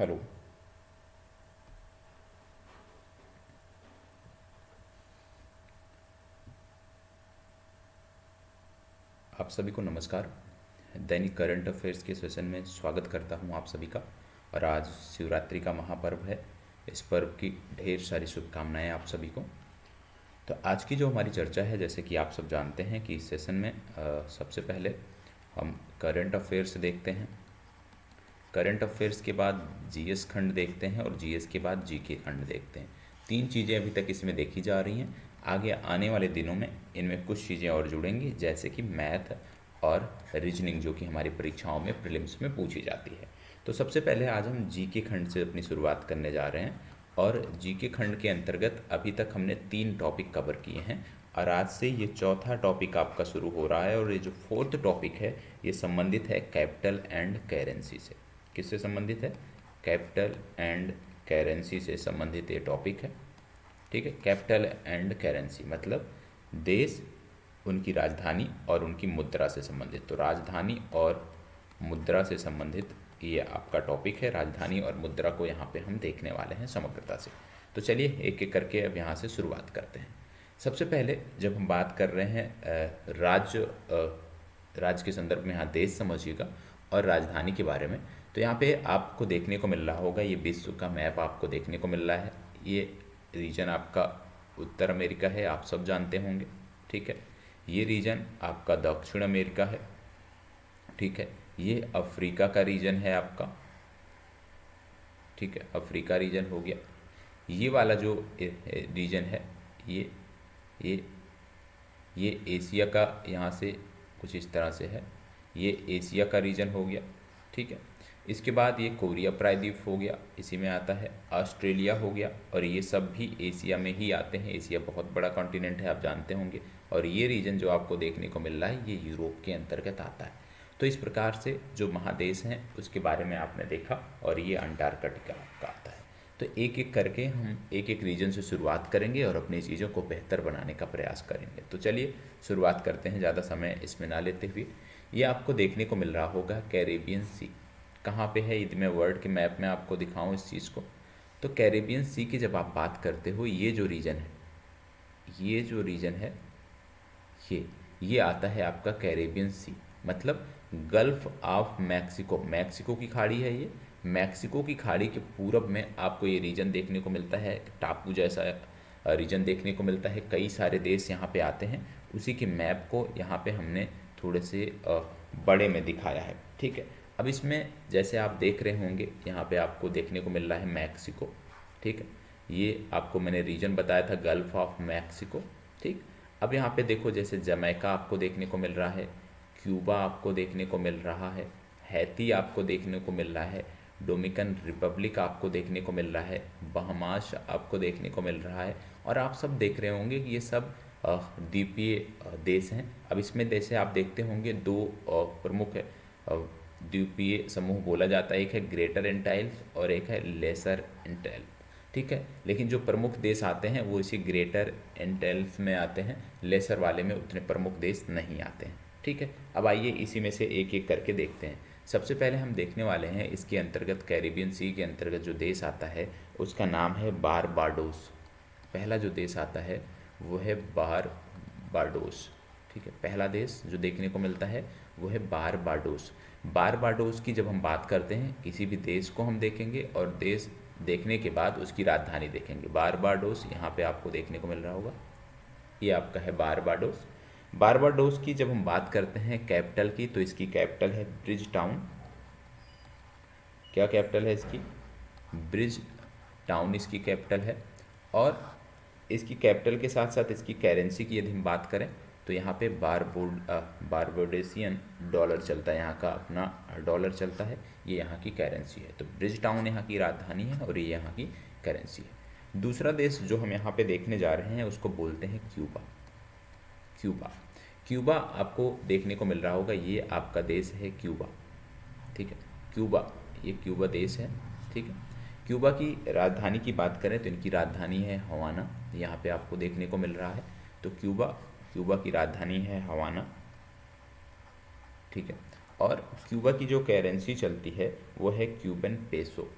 Hello. आप सभी को नमस्कार। दैनिक करंट अफेयर्स के सेशन में स्वागत करता हूं आप सभी का। और आज शिवरात्रि का महापर्व है। इस पर्व की ढेर सारी शुभकामनाएं आप सभी को। तो आज की जो हमारी चर्चा है, जैसे कि आप सब जानते हैं कि इस सेशन में सबसे पहले हम करंट अफेयर्स देखते हैं। करंट अफेयर्स के बाद जीएस खंड देखते हैं और जीएस के बाद जीके खंड देखते हैं। तीन चीज़ें अभी तक इसमें देखी जा रही हैं। आगे आने वाले दिनों में इनमें कुछ चीज़ें और जुड़ेंगी, जैसे कि मैथ और रीजनिंग, जो कि हमारी परीक्षाओं में प्रीलिम्स में पूछी जाती है। तो सबसे पहले आज हम जीके खंड से अपनी शुरुआत करने जा रहे हैं। और जीके खंड के अंतर्गत अभी तक हमने 3 टॉपिक कवर किए हैं और आज से ये चौथा टॉपिक आपका शुरू हो रहा है। और ये जो फोर्थ टॉपिक है, ये संबंधित है कैपिटल एंड करेंसी से। किससे संबंधित है? कैपिटल एंड करेंसी से संबंधित ये टॉपिक है। ठीक है, कैपिटल एंड करेंसी मतलब देश, उनकी राजधानी और उनकी मुद्रा से संबंधित। तो राजधानी और मुद्रा से संबंधित ये आपका टॉपिक है। राजधानी और मुद्रा को यहाँ पे हम देखने वाले हैं समग्रता से। तो चलिए एक एक करके अब यहाँ से शुरुआत करते हैं। सबसे पहले जब हम बात कर रहे हैं राज्य के संदर्भ में, यहाँ देश समझिएगा और राजधानी के बारे में, तो यहाँ पे आपको देखने को मिल रहा होगा, ये विश्व का मैप आपको देखने को मिल रहा है। ये रीजन आपका उत्तर अमेरिका है, आप सब जानते होंगे। ठीक है, ये रीजन आपका दक्षिण अमेरिका है। ठीक है, ये अफ्रीका का रीजन है आपका। ठीक है, अफ्रीका रीजन हो गया। ये वाला जो रीजन है, ये ये ये एशिया का, यहाँ से कुछ इस तरह से है, ये एशिया का रीजन हो गया। ठीक है, इसके बाद ये कोरिया प्रायद्वीप हो गया, इसी में आता है। ऑस्ट्रेलिया हो गया, और ये सब भी एशिया में ही आते हैं। एशिया बहुत बड़ा कॉन्टिनेंट है, आप जानते होंगे। और ये रीजन जो आपको देखने को मिल रहा है, ये यूरोप के अंतर्गत आता है। तो इस प्रकार से जो महादेश हैं उसके बारे में आपने देखा, और ये अंटार्कटिका आपका आता है। तो एक एक करके हम एक एक रीजन से शुरुआत करेंगे और अपनी चीज़ों को बेहतर बनाने का प्रयास करेंगे। तो चलिए शुरुआत करते हैं, ज़्यादा समय इसमें ना लेते हुए। ये आपको देखने को मिल रहा होगा कैरेबियन सी। कहाँ पे है? यदि मैं वर्ल्ड के मैप में आपको दिखाऊं इस चीज़ को, तो कैरेबियन सी की जब आप बात करते हो, ये जो रीजन है, ये जो रीजन है, ये आता है आपका कैरेबियन सी। मतलब गल्फ ऑफ मैक्सिको, मैक्सिको की खाड़ी है ये। मैक्सिको की खाड़ी के पूरब में आपको ये रीजन देखने को मिलता है, टापू जैसा रीजन देखने को मिलता है। कई सारे देश यहाँ पे आते हैं। उसी के मैप को यहाँ पे हमने थोड़े से बड़े में दिखाया है। ठीक है, अब इसमें जैसे आप देख रहे होंगे, यहाँ पे आपको देखने को मिल रहा है मैक्सिको। ठीक है, ये आपको मैंने रीजन बताया था, गल्फ ऑफ मैक्सिको। ठीक, अब यहाँ पे देखो, जैसे जमैका आपको देखने को मिल रहा है, क्यूबा आपको देखने को मिल रहा है, हैती आपको देखने को मिल रहा है, डोमिनिकन रिपब्लिक आपको देखने को मिल रहा है, बहमास आपको देखने को मिल रहा है। और आप सब देख रहे होंगे कि ये सब द्वीपीय देश हैं। अब इसमें जैसे आप देखते होंगे, दो प्रमुख द्वीपीय समूह बोला जाता है, एक है ग्रेटर एंटाइल्स और एक है लेसर एंटाइल। ठीक है, लेकिन जो प्रमुख देश आते हैं वो इसी ग्रेटर एंटाइल्स में आते हैं, लेसर वाले में उतने प्रमुख देश नहीं आते हैं। ठीक है, अब आइए इसी में से एक एक करके देखते हैं। सबसे पहले हम देखने वाले हैं, इसके अंतर्गत कैरिबियन सी के अंतर्गत जो देश आता है उसका नाम है बारबाडोस। पहला जो देश आता है वो है बारबाडोस। ठीक है, पहला देश जो देखने को मिलता है वो है बारबाडोस। बारबाडोस की जब हम बात करते हैं, किसी भी देश को हम देखेंगे और देश देखने के बाद उसकी राजधानी देखेंगे। बारबाडोस यहाँ पे आपको देखने को मिल रहा होगा, ये आपका है बारबाडोस। बारबाडोस की जब हम बात करते हैं कैपिटल की, तो इसकी कैपिटल है ब्रिज टाउन। क्या कैपिटल है इसकी? ब्रिज टाउन इसकी कैपिटल है। और इसकी कैपिटल के साथ साथ इसकी करेंसी की यदि हम बात करें, तो यहाँ पे बारबोडेसियन डॉलर चलता है, यहाँ का अपना डॉलर चलता है। ये यहाँ की करेंसी है। तो ब्रिज टाउन यहाँ की राजधानी है और ये यहाँ की करेंसी है। दूसरा देश जो हम यहाँ पे देखने जा रहे हैं उसको बोलते हैं क्यूबा। क्यूबा, क्यूबा आपको देखने को मिल रहा होगा, ये आपका देश है क्यूबा। ठीक है, क्यूबा, ये क्यूबा देश है। ठीक है, क्यूबा की राजधानी की बात करें तो इनकी राजधानी है हवाना, यहाँ पे आपको देखने को मिल रहा है। तो क्यूबा, क्यूबा की राजधानी है हवाना। ठीक है, और क्यूबा की जो करेंसी चलती है वो है क्यूबन पेसो।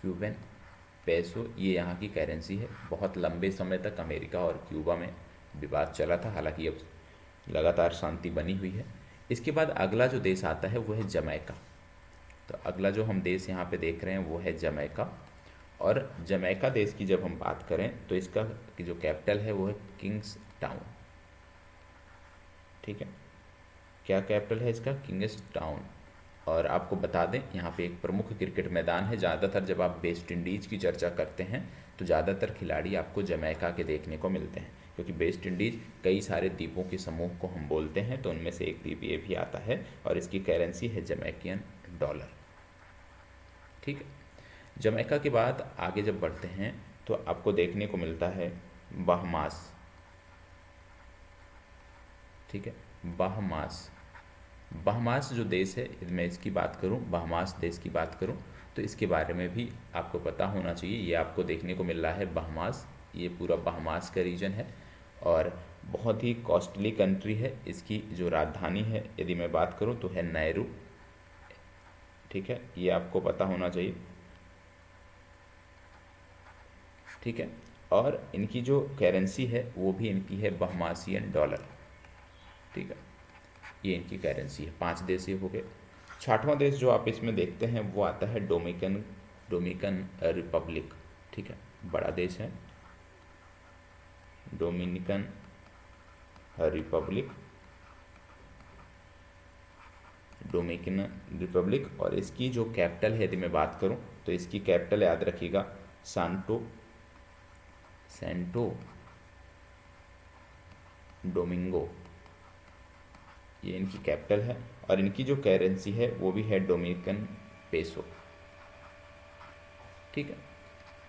क्यूबन पेसो, ये यहाँ की करेंसी है। बहुत लंबे समय तक अमेरिका और क्यूबा में विवाद चला था, हालांकि अब लगातार शांति बनी हुई है। इसके बाद अगला जो देश आता है वो है जमैका। तो अगला जो हम देश यहाँ पे देख रहे हैं वो है जमैका। और जमैका देश की जब हम बात करें तो इसका की जो कैपिटल है वो है किंग्स टाउन। ठीक है, क्या कैपिटल है इसका? Kings town. और आपको बता दें यहाँ पे एक प्रमुख क्रिकेट मैदान है। ज़्यादातर जब आप वेस्ट इंडीज़ की चर्चा करते हैं तो ज़्यादातर खिलाड़ी आपको जमैका के देखने को मिलते हैं, क्योंकि वेस्ट इंडीज़ कई सारे द्वीपों के समूह को हम बोलते हैं, तो उनमें से एक द्वीप ये भी आता है और इसकी करेंसी है जमैकियन डॉलर। ठीक है, जमैका के बाद आगे जब बढ़ते हैं तो आपको देखने को मिलता है बहमास। ठीक है, बहमास। बहमास जो देश है, मैं इसकी बात करूं, बहमास देश की बात करूं तो इसके बारे में भी आपको पता होना चाहिए। ये आपको देखने को मिल रहा है बहमास, ये पूरा बहमास का रीजन है और बहुत ही कॉस्टली कंट्री है। इसकी जो राजधानी है यदि मैं बात करूं तो है नायरू। ठीक है, ये आपको पता होना चाहिए। ठीक है, और इनकी जो करेंसी है वो भी इनकी है बहमासियन डॉलर। ठीक है, ये इनकी करेंसी है। 5 देश ये हो गए। 6वां देश जो आप इसमें देखते हैं वो आता है डोमिनिकन रिपब्लिक। ठीक है, बड़ा देश है डोमिनिकन रिपब्लिक, डोमिनिकन रिपब्लिक। और इसकी जो कैपिटल है यदि मैं बात करूं तो इसकी कैपिटल याद रखिएगा सेंटो डोमिंगो, ये इनकी कैपिटल है। और इनकी जो करेंसी है वो भी है डोमिनिकन पेसो। ठीक है,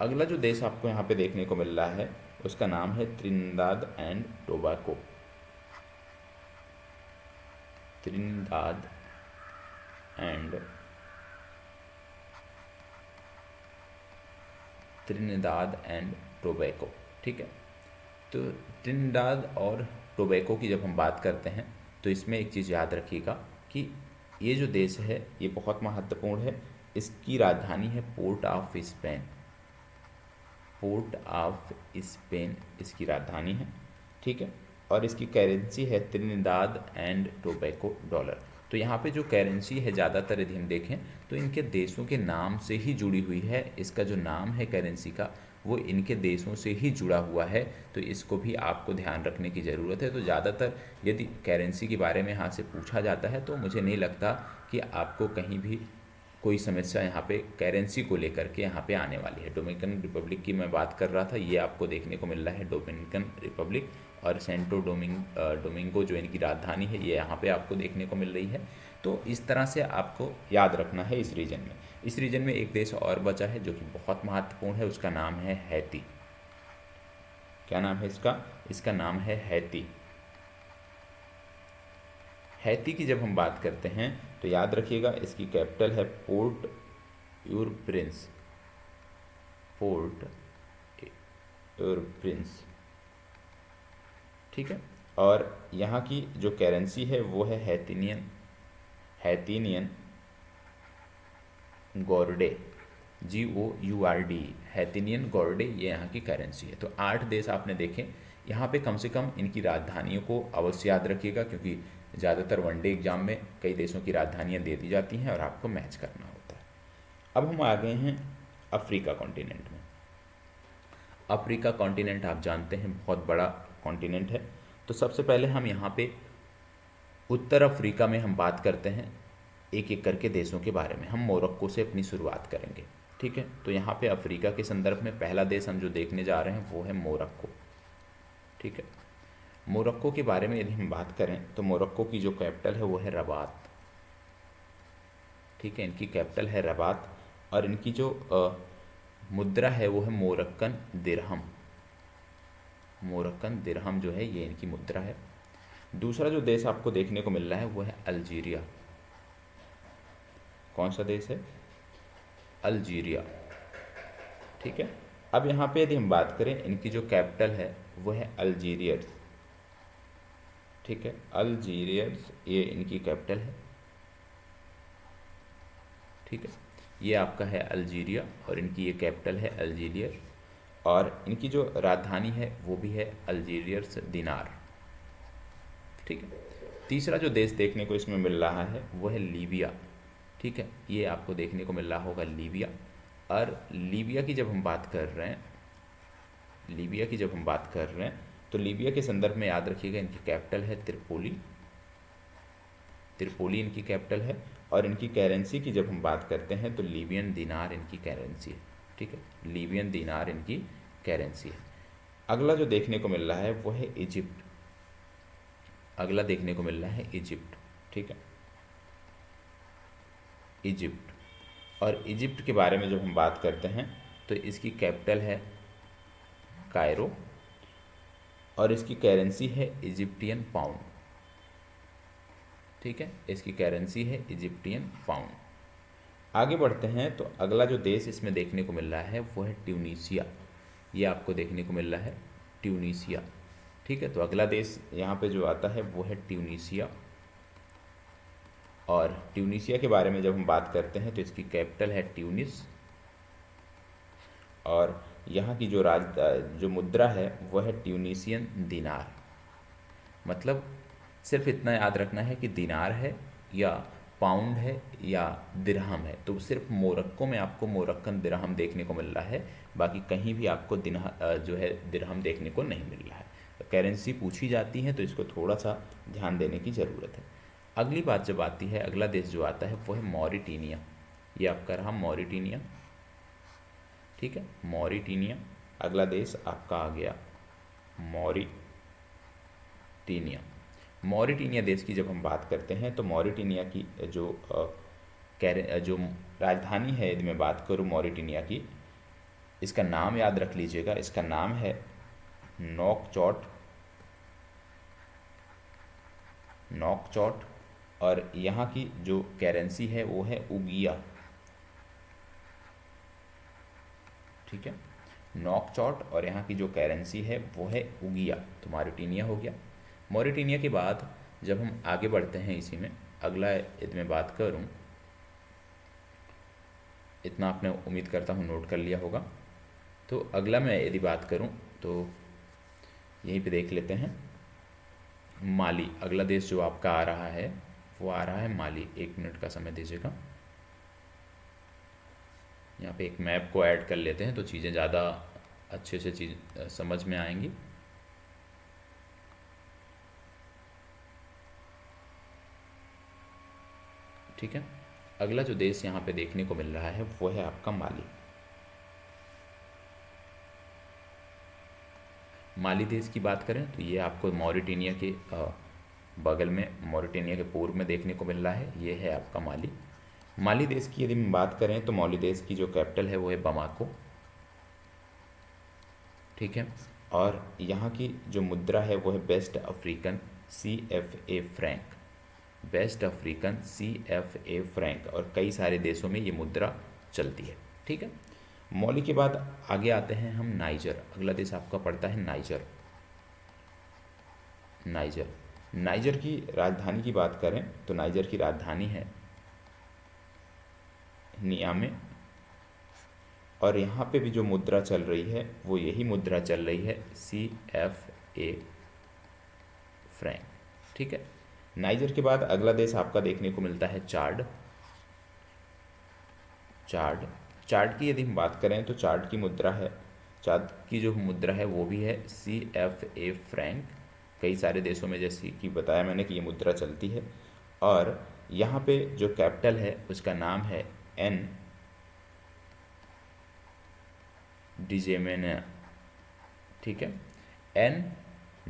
अगला जो देश आपको यहाँ पे देखने को मिल रहा है उसका नाम है Trinidad and Tobago. Trinidad and Tobago. ठीक है, तो त्रिनिदाद और टोबैगो की जब हम बात करते हैं तो इसमें एक चीज़ याद रखिएगा कि ये जो देश है ये बहुत महत्वपूर्ण है। इसकी राजधानी है port of Spain. Port of Spain इसकी राजधानी है। ठीक है, और इसकी करेंसी है त्रिनिदाद एंड टोबैगो डॉलर। तो यहाँ पे जो करेंसी है ज़्यादातर यदि हम देखें तो इनके देशों के नाम से ही जुड़ी हुई है। इसका जो नाम है करेंसी का वो इनके देशों से ही जुड़ा हुआ है, तो इसको भी आपको ध्यान रखने की ज़रूरत है। तो ज़्यादातर यदि करेंसी के बारे में यहाँ से पूछा जाता है तो मुझे नहीं लगता कि आपको कहीं भी कोई समस्या यहाँ पे करेंसी को लेकर के यहाँ पे आने वाली है। डोमिनिकन रिपब्लिक की मैं बात कर रहा था, ये आपको देखने को मिल रहा है डोमिनिकन रिपब्लिक। और सेंटो डोमिंगो जो इनकी राजधानी है ये यहाँ पे आपको देखने को मिल रही है। तो इस तरह से आपको याद रखना है इस रीजन में। इस रीजन में एक देश और बचा है जो कि बहुत महत्वपूर्ण है, उसका नाम है हैती। क्या नाम है इसका? इसका नाम है हैती। हैती की जब हम बात करते हैं तो याद रखिएगा इसकी कैपिटल है port your Prince. Port your Prince. ठीक है, और यहाँ की जो करेंसी है वो है हैतीनियन गॉर्डे, GOURD, हैतीनियन गॉर्डे, ये यहाँ की करेंसी है। तो 8 देश आपने देखे। यहाँ पे कम से कम इनकी राजधानियों को अवश्य याद रखिएगा, क्योंकि ज़्यादातर वनडे एग्जाम में कई देशों की राजधानियाँ दे दी जाती हैं और आपको मैच करना होता है। अब हम आ गए हैं अफ्रीका कॉन्टिनेंट में। अफ्रीका कॉन्टिनेंट आप जानते हैं बहुत बड़ा कॉन्टिनेंट है। तो सबसे पहले हम यहाँ पे उत्तर अफ्रीका में हम बात करते हैं एक एक करके देशों के बारे में। हम मोरक्को से अपनी शुरुआत करेंगे। ठीक है, तो यहाँ पे अफ्रीका के संदर्भ में पहला देश हम जो देखने जा रहे हैं वो है मोरक्को। ठीक है, मोरक्को के बारे में यदि हम बात करें तो मोरक्को की जो कैपिटल है वो है रबात। ठीक है, इनकी कैपिटल है रबात और इनकी जो मुद्रा है वो है मोरक्कन दिरहम। मोरक्कन दिरहम जो है ये इनकी मुद्रा है। दूसरा जो देश आपको देखने को मिल रहा है वो है अल्जीरिया। कौन सा देश है? अल्जीरिया। ठीक है, अब यहाँ पे यदि हम बात करें इनकी जो कैपिटल है वो है अल्जीरियस। ठीक है, अल्जीरियस ये इनकी कैपिटल है। ठीक है, ये आपका है अल्जीरिया और इनकी ये कैपिटल है अल्जीरियर, और इनकी जो राजधानी है वो भी है अल्जीरियर्स दिनार। ठीक है। तीसरा जो देश देखने को इसमें मिल रहा है वो है लीबिया। ठीक है, ये आपको देखने को मिल रहा होगा लीबिया। और लीबिया की जब हम बात कर रहे हैं, लीबिया की जब हम बात कर रहे हैं तो लीबिया के संदर्भ में याद रखिएगा इनकी कैपिटल है त्रिपोली। त्रिपोली इनकी कैपिटल है, और इनकी करेंसी की जब हम बात करते हैं तो लीबियन दिनार इनकी करेंसी है। ठीक है, लीबियन दिनार इनकी करेंसी है। अगला जो देखने को मिल रहा है वो है इजिप्ट। अगला देखने को मिल रहा है इजिप्ट। ठीक है, इजिप्ट। और इजिप्ट के बारे में जब हम बात करते हैं तो इसकी कैपिटल है कायरो, और इसकी करेंसी है इजिप्टियन पाउंड। ठीक है, इसकी करेंसी है इजिप्टियन पाउंड। आगे बढ़ते हैं तो अगला जो देश इसमें देखने को मिल रहा है वो है ट्यूनीशिया। ये आपको देखने को मिल रहा है ट्यूनीशिया। ठीक है, तो अगला देश यहाँ पे जो आता है वो है ट्यूनीशिया। और ट्यूनीशिया के बारे में जब हम बात करते हैं तो इसकी कैपिटल है ट्यूनिस, और यहाँ की जो मुद्रा है वो है ट्यूनीशियन दिनार। मतलब सिर्फ इतना याद रखना है कि दिनार है या पाउंड है या दिरहम है, तो सिर्फ मोरक्को में आपको मोरक्कन दिरहम देखने को मिल रहा है, बाकी कहीं भी आपको जो है दिरहम देखने को नहीं मिल रहा है। करेंसी पूछी जाती है तो इसको थोड़ा सा ध्यान देने की ज़रूरत है। अगली बात जब आती है, अगला देश जो आता है वो है मॉरिटीनिया। ये आपका रहा मॉरिटीनिया। ठीक है, मॉरिटीनिया अगला देश आपका आ गया मॉरिटीनिया। मॉरिटीनिया देश की जब हम बात करते हैं तो मॉरिटीनिया की जो राजधानी है, यदि मैं बात करूँ मॉरिटीनिया की, इसका नाम याद रख लीजिएगा। इसका नाम है नोकचोट। नोकचोट। और यहाँ की जो करेंसी है वो है उगिया। ठीक है, नोकचोट, और यहाँ की जो करेंसी है वो है उगिया। तो मॉरिटीनिया हो गया। मॉरिटीनिया के बाद जब हम आगे बढ़ते हैं इसी में, अगला यदि मैं बात करूँ, इतना आपने उम्मीद करता हूँ नोट कर लिया होगा। तो अगला मैं यदि बात करूँ तो यहीं पे देख लेते हैं माली। अगला देश जो आपका आ रहा है वो आ रहा है माली। 1 मिनट का समय दीजिएगा। यहाँ पे एक मैप को ऐड कर लेते हैं तो चीज़ें ज़्यादा अच्छे से समझ में आएंगी। ठीक है, अगला जो देश यहाँ पे देखने को मिल रहा है वो है आपका माली। माली देश की बात करें तो ये आपको मॉरिटीनिया के बगल में, मॉरिटीनिया के पूर्व में देखने को मिल रहा है। ये है आपका माली। माली देश की यदि हम बात करें तो माली देश की जो कैपिटल है वो है बमाको। ठीक है, और यहाँ की जो मुद्रा है वो है West African CFA franc. West African CFA franc, और कई सारे देशों में ये मुद्रा चलती है। ठीक है, मॉली के बाद आगे आते हैं हम नाइजर। अगला देश आपका पड़ता है नाइजर। नाइजर। नाइजर की राजधानी की बात करें तो नाइजर की राजधानी है नियामे, और यहाँ पे भी जो मुद्रा चल रही है वो यही मुद्रा चल रही है CFA फ्रैंक। ठीक है, नाइजर के बाद अगला देश आपका देखने को मिलता है चाड। चाड। चाड की यदि हम बात करें तो चाड की मुद्रा है, चाड की जो मुद्रा है वो भी है CFA फ्रैंक। कई सारे देशों में जैसे कि बताया मैंने कि ये मुद्रा चलती है, और यहाँ पे जो कैपिटल है उसका नाम है NDJमेना। ठीक है,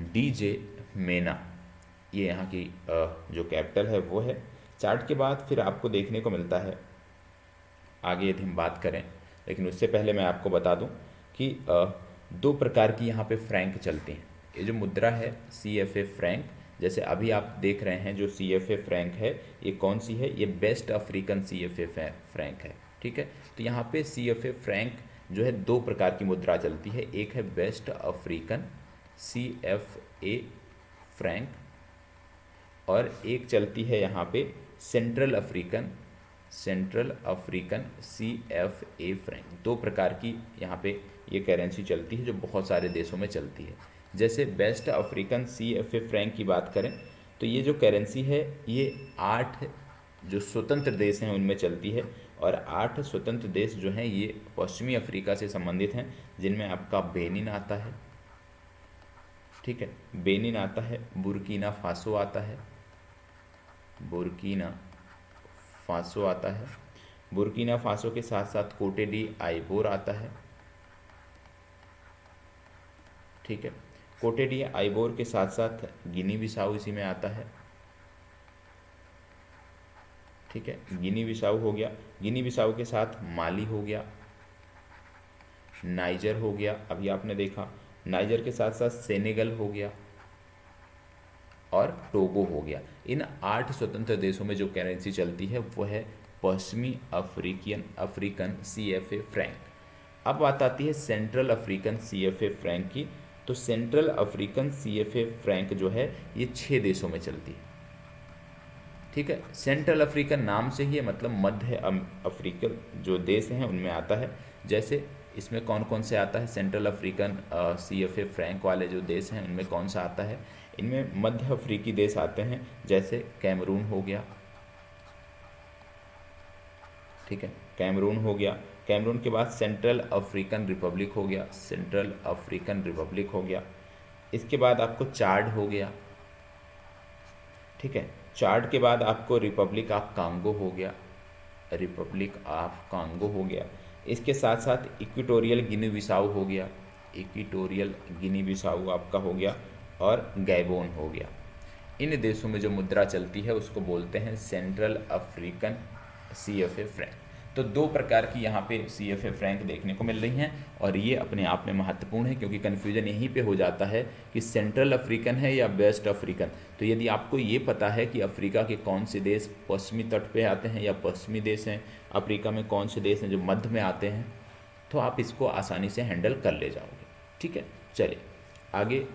NDJमेना, ये यहाँ की जो कैपिटल है वो है। चार्ट के बाद फिर आपको देखने को मिलता है, आगे यदि हम बात करें, लेकिन उससे पहले मैं आपको बता दूं कि 2 प्रकार की यहाँ पे फ्रैंक चलती हैं। ये जो मुद्रा है CFA फ्रैंक, जैसे अभी आप देख रहे हैं जो CFA फ्रैंक है ये कौन सी है, ये वेस्ट अफ्रीकन CFA फ्रैंक है। ठीक है, तो यहाँ पे CFA फ्रैंक जो है 2 प्रकार की मुद्रा चलती है। एक है वेस्ट अफ्रीकन CFA फ्रैंक, और एक चलती है यहाँ पे central African central African CFA Frank. दो प्रकार की यहाँ पे ये करेंसी चलती है जो बहुत सारे देशों में चलती है। जैसे वेस्ट अफ्रीकन CFA फ्रैंक की बात करें तो ये जो करेंसी है ये 8 जो स्वतंत्र देश हैं उनमें चलती है, और 8 स्वतंत्र देश जो हैं ये पश्चिमी अफ्रीका से संबंधित हैं, जिनमें आपका बेनिन आता है, ठीक है, बेनिन आता है, बुर्किना फासो आता है, बुर्किना फासो आता है, बुर्किना फासो के साथ साथ कोटे डी आइवोर आता है, ठीक है, कोटे डी आइवोर के साथ साथ गिनी बिसाऊ इसी में आता है, ठीक है, गिनी बिसाऊ हो गया, गिनी बिसाऊ के साथ माली हो गया, नाइजर हो गया, अभी आपने देखा, नाइजर के साथ साथ सेनेगल हो गया और टोगो हो गया। इन 8 स्वतंत्र देशों में जो करेंसी चलती है वो है पश्चिमी अफ्रीकन CFA फ्रैंक। अब बात आती है सेंट्रल अफ्रीकन CFA फ्रैंक की। तो सेंट्रल अफ्रीकन CFA फ्रैंक जो है ये 6 देशों में चलती है, ठीक है। सेंट्रल अफ्रीकन नाम से ही मतलब मध्य अफ्रीकन जो देश हैं उनमें आता है। जैसे इसमें कौन कौन से आता है, सेंट्रल अफ्रीकन CFA फ्रैंक वाले जो देश हैं उनमें कौन सा आता है, इनमें मध्य अफ्रीकी देश आते हैं, जैसे कैमरून हो गया, ठीक है, कैमरून हो गया, कैमरून के बाद सेंट्रल अफ्रीकन रिपब्लिक हो गया, सेंट्रल अफ्रीकन रिपब्लिक हो गया, इसके बाद आपको चाड हो गया, ठीक है, चाड के बाद आपको रिपब्लिक ऑफ कांगो हो गया, रिपब्लिक ऑफ कांगो हो गया, इसके साथ साथ इक्वेटोरियल गिनी बिसाऊ हो गया, इक्वेटोरियल गिनी बिसाऊ आपका हो गया, और गैबोन हो गया। इन देशों में जो मुद्रा चलती है उसको बोलते हैं सेंट्रल अफ्रीकन CFA फ्रैंक। तो दो प्रकार की यहाँ पे CFA फ्रैंक देखने को मिल रही हैं, और ये अपने आप में महत्वपूर्ण है क्योंकि कन्फ्यूजन यहीं पे हो जाता है कि सेंट्रल अफ्रीकन है या वेस्ट अफ्रीकन। तो यदि आपको ये पता है कि अफ्रीका के कौन से देश पश्चिमी तट पे आते हैं या पश्चिमी देश हैं, अफ्रीका में कौन से देश हैं जो मध्य में आते हैं, तो आप इसको आसानी से हैंडल कर ले जाओगे, ठीक है। चलिए आगे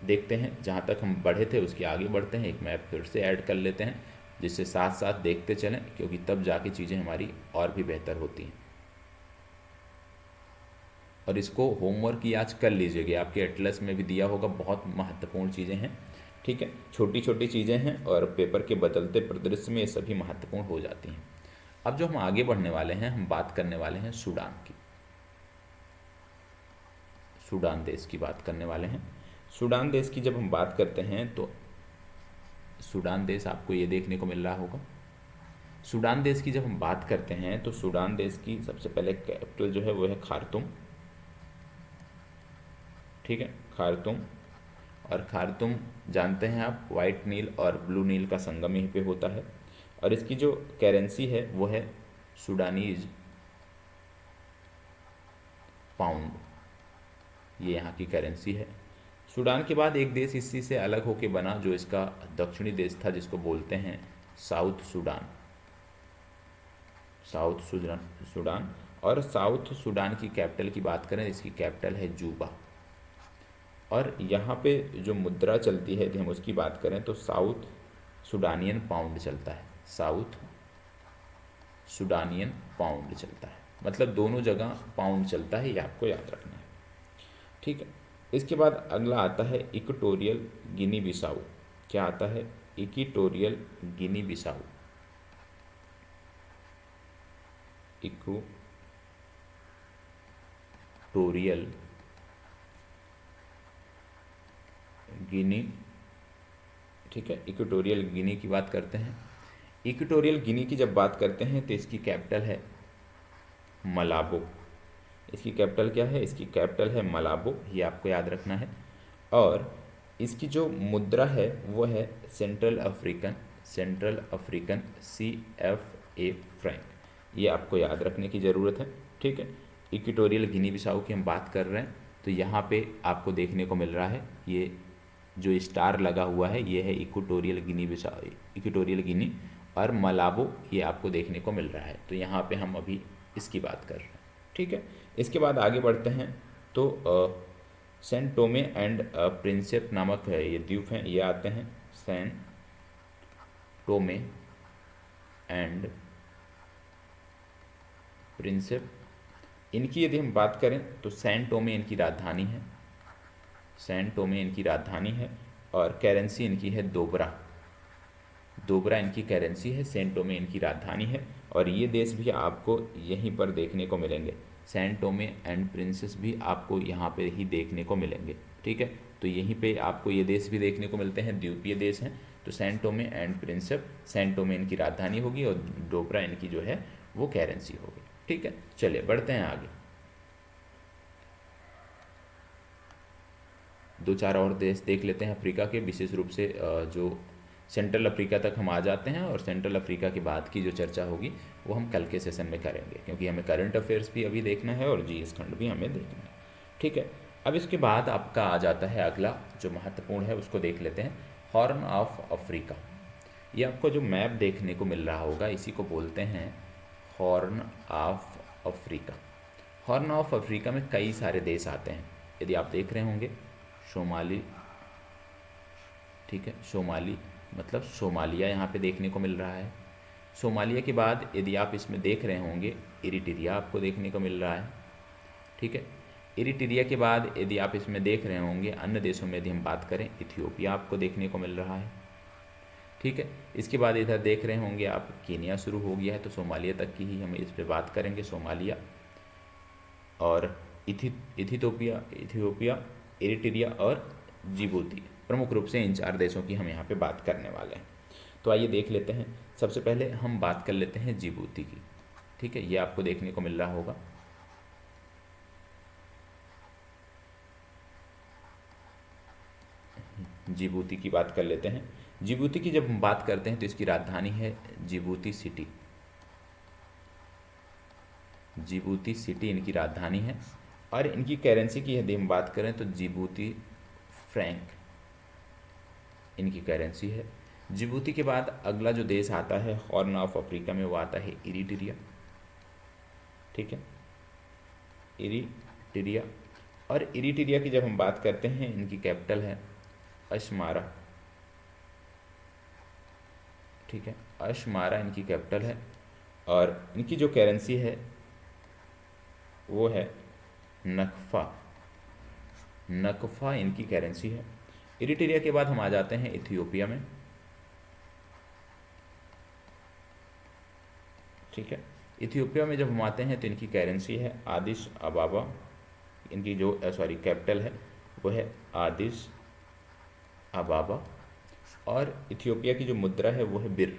देखते हैं, जहाँ तक हम बढ़े थे उसके आगे बढ़ते हैं। एक मैप फिर से ऐड कर लेते हैं जिससे साथ साथ देखते चलें, क्योंकि तब जाके चीज़ें हमारी और भी बेहतर होती हैं। और इसको होमवर्क ही आज कर लीजिएगा, आपके एटलस में भी दिया होगा, बहुत महत्वपूर्ण चीज़ें हैं, ठीक है, छोटी छोटी चीज़ें हैं और पेपर के बदलते परिदृश्य में ये सभी महत्वपूर्ण हो जाती हैं। अब जो हम आगे बढ़ने वाले हैं, हम बात करने वाले हैं सूडान की, सूडान देश की बात करने वाले हैं। सूडान देश की जब हम बात करते हैं तो सूडान देश आपको ये देखने को मिल रहा होगा। सूडान देश की जब हम बात करते हैं तो सूडान देश की सबसे पहले कैपिटल जो है वो है खार्तूम, ठीक है, खार्तूम। और खार्तूम जानते हैं आप, वाइट नील और ब्लू नील का संगम यहीं पे होता है। और इसकी जो करेंसी है वो है सूडानीज पाउंड, ये यहाँ की करेंसी है। सूडान के बाद एक देश इसी से अलग होके बना जो इसका दक्षिणी देश था, जिसको बोलते हैं साउथ सूडान, साउथ सूडान। और साउथ सूडान की कैपिटल की बात करें, इसकी कैपिटल है जूबा। और यहाँ पे जो मुद्रा चलती है यदि हम उसकी बात करें तो साउथ सूडानियन पाउंड चलता है, साउथ सूडानियन पाउंड चलता है, मतलब दोनों जगह पाउंड चलता है, ये आपको याद रखना है, ठीक है। इसके बाद अगला आता है इक्वेटोरियल गिनी बिसाऊ। क्या आता है? Equatorial Guinea Bissau, Equatorial Guinea, ठीक है, इक्वेटोरियल गिनी की बात करते हैं। इक्वेटोरियल गिनी की जब बात करते हैं तो इसकी कैपिटल है मलाबो। इसकी कैपिटल क्या है? इसकी कैपिटल है मलाबो, ये आपको याद रखना है। और इसकी जो मुद्रा है वो है सेंट्रल अफ्रीकन CFA फ्रैंक, ये आपको याद रखने की ज़रूरत है, ठीक है। इक्वेटोरियल गिनी बिसाऊ की हम बात कर रहे हैं तो यहाँ पे आपको देखने को मिल रहा है ये जो स्टार लगा हुआ है ये है Equatorial Guinea Bissau, Equatorial Guinea, और मलाबो ये आपको देखने को मिल रहा है। तो यहाँ पे हम अभी इसकी बात कर रहे हैं, ठीक है। इसके बाद आगे बढ़ते हैं तो सेंट टोमे एंड प्रिंसेप नामक है ये द्वीप हैं, ये आते हैं सेंट टोमे एंड प्रिंसिप, इनकी यदि हम बात करें तो सैन टोमे इनकी राजधानी है, सैन टोमे इनकी राजधानी है, और करेंसी इनकी है दोबरा, दोबरा इनकी करेंसी है, सैन टोमे इनकी राजधानी है। और ये देश भी आपको यहीं पर देखने को मिलेंगे, सैन टोमे एंड प्रिंसेस भी आपको यहाँ पे ही देखने को मिलेंगे, ठीक है। तो यहीं पे आपको ये देश भी देखने को मिलते हैं, द्वीपीय देश हैं। तो Sao Tome and Principe, Sao Tome इनकी राजधानी होगी और डोबरा इनकी जो है वो करेंसी होगी, ठीक है। चलिए बढ़ते हैं आगे, दो चार और देश देख लेते हैं अफ्रीका के, विशेष रूप से जो सेंट्रल अफ्रीका तक हम आ जाते हैं, और सेंट्रल अफ्रीका के बाद की जो चर्चा होगी वो हम कल के सेशन में करेंगे, क्योंकि हमें करंट अफेयर्स भी अभी देखना है और जीएस खंड भी हमें देखना है, ठीक है। अब इसके बाद आपका आ जाता है अगला जो महत्वपूर्ण है, उसको देख लेते हैं, हॉर्न ऑफ अफ्रीका। ये आपको जो मैप देखने को मिल रहा होगा इसी को बोलते हैं horn of Africa. Horn of Africa में कई सारे देश आते हैं, यदि आप देख रहे होंगे, सोमाली, ठीक है, सोमाली मतलब सोमालिया यहाँ पे देखने को मिल रहा है। सोमालिया के बाद यदि आप इसमें देख रहे होंगे, इरिट्रिया आपको देखने को मिल रहा है, ठीक है। इरिट्रिया के बाद यदि आप इसमें देख रहे होंगे, अन्य देशों में यदि हम बात करें, इथियोपिया आपको देखने को मिल रहा है, ठीक है। इसके बाद इधर देख रहे होंगे आप, केनिया शुरू हो गया है, तो सोमालिया तक की ही हम इस पर बात करेंगे, सोमालिया। और इथियोपिया, इरिट्रिया और जिबूती, प्रमुख रूप से इन चार देशों की हम यहाँ पे बात करने वाले हैं। तो आइए देख लेते हैं, सबसे पहले हम बात कर लेते हैं जिबूती की, ठीक है। ये आपको देखने को मिल रहा होगा, जिबूती की बात कर लेते हैं। जिबूती की जब हम बात करते हैं तो इसकी राजधानी है जिबूती सिटी, जिबूती सिटी इनकी राजधानी है। और इनकी करेंसी की यदि हम बात करें तो जिबूती फ्रैंक इनकी करेंसी है। जिबूती के बाद अगला जो देश आता है हॉर्न ऑफ अफ्रीका में, वो आता है इरिट्रिया, ठीक है, इरिट्रिया। और इरिट्रिया की जब हम बात करते हैं, इनकी कैपिटल है अशमारा, ठीक है, अशमारा इनकी कैपिटल है। और इनकी जो करेंसी है वो है नकफा, नकफा इनकी करेंसी है। इरिट्रिया के बाद हम आ जाते हैं इथियोपिया में, ठीक है। इथियोपिया में जब हम आते हैं तो इनकी करेंसी है आदिस अबाबा, इनकी जो कैपिटल है वो है आदिस अबाबा। और इथियोपिया की जो मुद्रा है वो है बिर,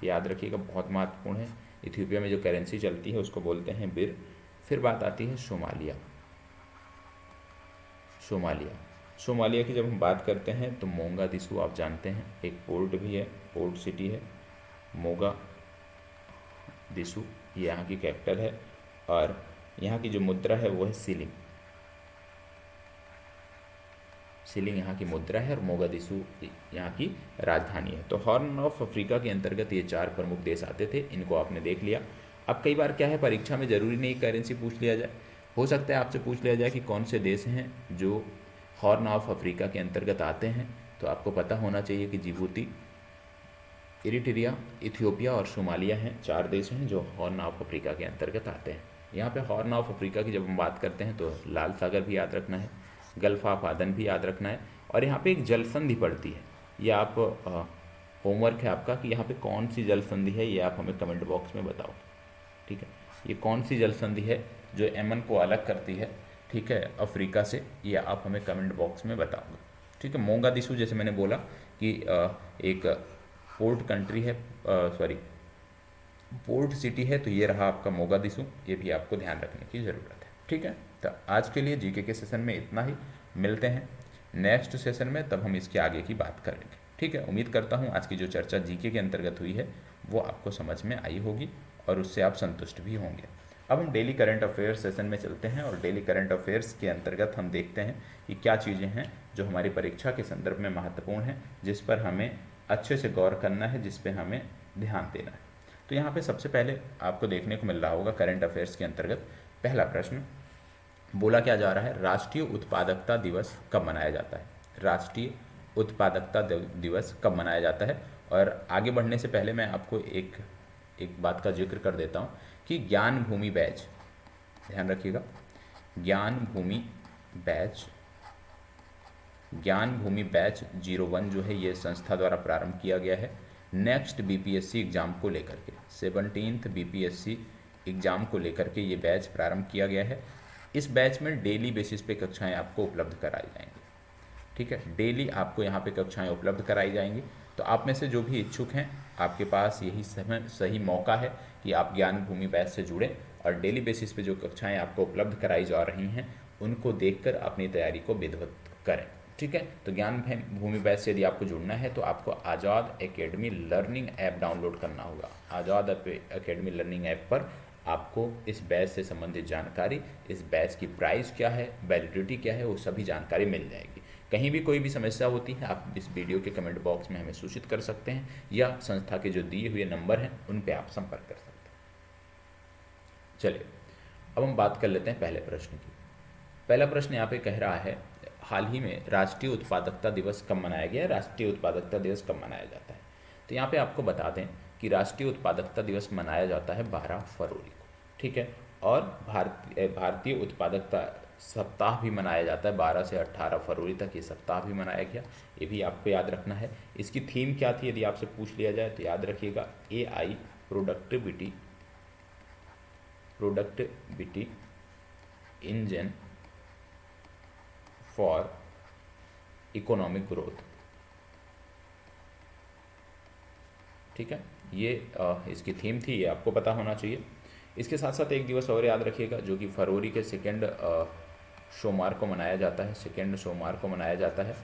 याद रखिएगा, बहुत महत्वपूर्ण है। इथियोपिया में जो करेंसी चलती है उसको बोलते हैं बिर। फिर बात आती है सोमालिया, सोमालिया, सोमालिया की जब हम बात करते हैं तो मोगादिशु आप जानते हैं, एक पोर्ट भी है, पोर्ट सिटी है मोगादिशु, ये यहाँ की कैपिटल है। और यहाँ की जो मुद्रा है वो है सिलिंग, सिलिंग यहाँ की मुद्रा है, और मोगादिशु यहाँ की राजधानी है। तो हॉर्न ऑफ अफ्रीका के अंतर्गत ये चार प्रमुख देश आते थे, इनको आपने देख लिया। अब कई बार क्या है, परीक्षा में ज़रूरी नहीं करेंसी पूछ लिया जाए, हो सकता है आपसे पूछ लिया जाए कि कौन से देश हैं जो हॉर्न ऑफ अफ्रीका के अंतर्गत आते हैं। तो आपको पता होना चाहिए कि जिबूती, इरिट्रिया, इथियोपिया और सोमालिया हैं, चार देश हैं जो हॉर्न ऑफ अफ्रीका के अंतर्गत आते हैं। यहाँ पे हॉर्न ऑफ अफ्रीका की जब हम बात करते हैं तो लाल सागर भी याद रखना है, गल्फ ऑफ आदन भी याद रखना है, और यहाँ पे एक जल संधि पड़ती है। ये आप होमवर्क है आपका कि यहाँ पे कौन सी जल संधि है, ये आप हमें कमेंट बॉक्स में बताओ, ठीक है। ये कौन सी जल संधि है जो यमन को अलग करती है, ठीक है, अफ्रीका से, ये आप हमें कमेंट बॉक्स में बताओगे, ठीक है। मोगादिशु जैसे मैंने बोला कि एक पोर्ट कंट्री है, पोर्ट सिटी है, तो ये रहा आपका मोगादिशु, ये भी आपको ध्यान रखने की ज़रूरत है, ठीक है। तो आज के लिए जीके के सेशन में इतना ही, मिलते हैं नेक्स्ट सेशन में, तब हम इसके आगे की बात करेंगे, ठीक है। उम्मीद करता हूँ आज की जो चर्चा जीके के अंतर्गत हुई है वो आपको समझ में आई होगी और उससे आप संतुष्ट भी होंगे। अब हम डेली करंट अफेयर्स सेशन में चलते हैं, और डेली करंट अफेयर्स के अंतर्गत हम देखते हैं कि क्या चीज़ें हैं जो हमारी परीक्षा के संदर्भ में महत्वपूर्ण हैं, जिस पर हमें अच्छे से गौर करना है, जिस पे हमें ध्यान देना है। तो यहाँ पे सबसे पहले आपको देखने को मिल रहा होगा करंट अफेयर्स के अंतर्गत पहला प्रश्न बोला क्या जा रहा है, राष्ट्रीय उत्पादकता दिवस कब मनाया जाता है, राष्ट्रीय उत्पादकता दिवस कब मनाया जाता है। और आगे बढ़ने से पहले मैं आपको एक बात का जिक्र कर देता हूँ कि कि ज्ञान भूमि बैच, ध्यान रखिएगा, ज्ञान भूमि बैच 01 जो है ये संस्था द्वारा प्रारंभ किया गया है नेक्स्ट बीपीएससी एग्जाम को लेकर के। 17th बीपीएससी एग्जाम को लेकर के ये बैच प्रारंभ किया गया है। इस बैच में डेली बेसिस पे कक्षाएं आपको उपलब्ध कराई जाएंगी। ठीक है, डेली आपको यहाँ पे कक्षाएं उपलब्ध कराई जाएंगी। तो आप में से जो भी इच्छुक हैं, आपके पास यही समय सही मौका है कि आप ज्ञान भूमि बैच से जुड़ें और डेली बेसिस पे जो कक्षाएं आपको उपलब्ध कराई जा रही हैं उनको देखकर अपनी तैयारी को विधिवत करें। ठीक है, तो ज्ञान भूमि बैच से यदि आपको जुड़ना है तो आपको आज़ाद एकेडमी लर्निंग ऐप डाउनलोड करना होगा। आज़ाद एकेडमी लर्निंग ऐप पर आपको इस बैच से संबंधित जानकारी, इस बैच की प्राइस क्या है, वैलिडिटी क्या है, वो सभी जानकारी मिल जाएगी। कहीं भी कोई भी समस्या होती है आप इस वीडियो के कमेंट बॉक्स में हमें सूचित कर सकते हैं या संस्था के जो दिए हुए नंबर हैं उन पे आप संपर्क कर सकते हैं। चलिए अब हम बात कर लेते हैं पहले प्रश्न की। पहला प्रश्न यहाँ पे कह रहा है हाल ही में राष्ट्रीय उत्पादकता दिवस कब मनाया गया है, राष्ट्रीय उत्पादकता दिवस कब मनाया जाता है। तो यहाँ पे आपको बता दें कि राष्ट्रीय उत्पादकता दिवस मनाया जाता है 12 फरवरी को। ठीक है, और भारतीय उत्पादकता सप्ताह भी मनाया जाता है 12 से 18 फरवरी तक, ये सप्ताह भी मनाया गया, ये भी आपको याद रखना है। इसकी थीम क्या थी यदि आपसे पूछ लिया जाए तो याद रखिएगा AI productivity engine for economic growth. ठीक है, ये इसकी थीम थी, ये आपको पता होना चाहिए। इसके साथ साथ एक दिवस और याद रखिएगा जो कि फरवरी के सेकेंड सोमवार को मनाया जाता है, सेकेंड सोमवार को मनाया जाता है।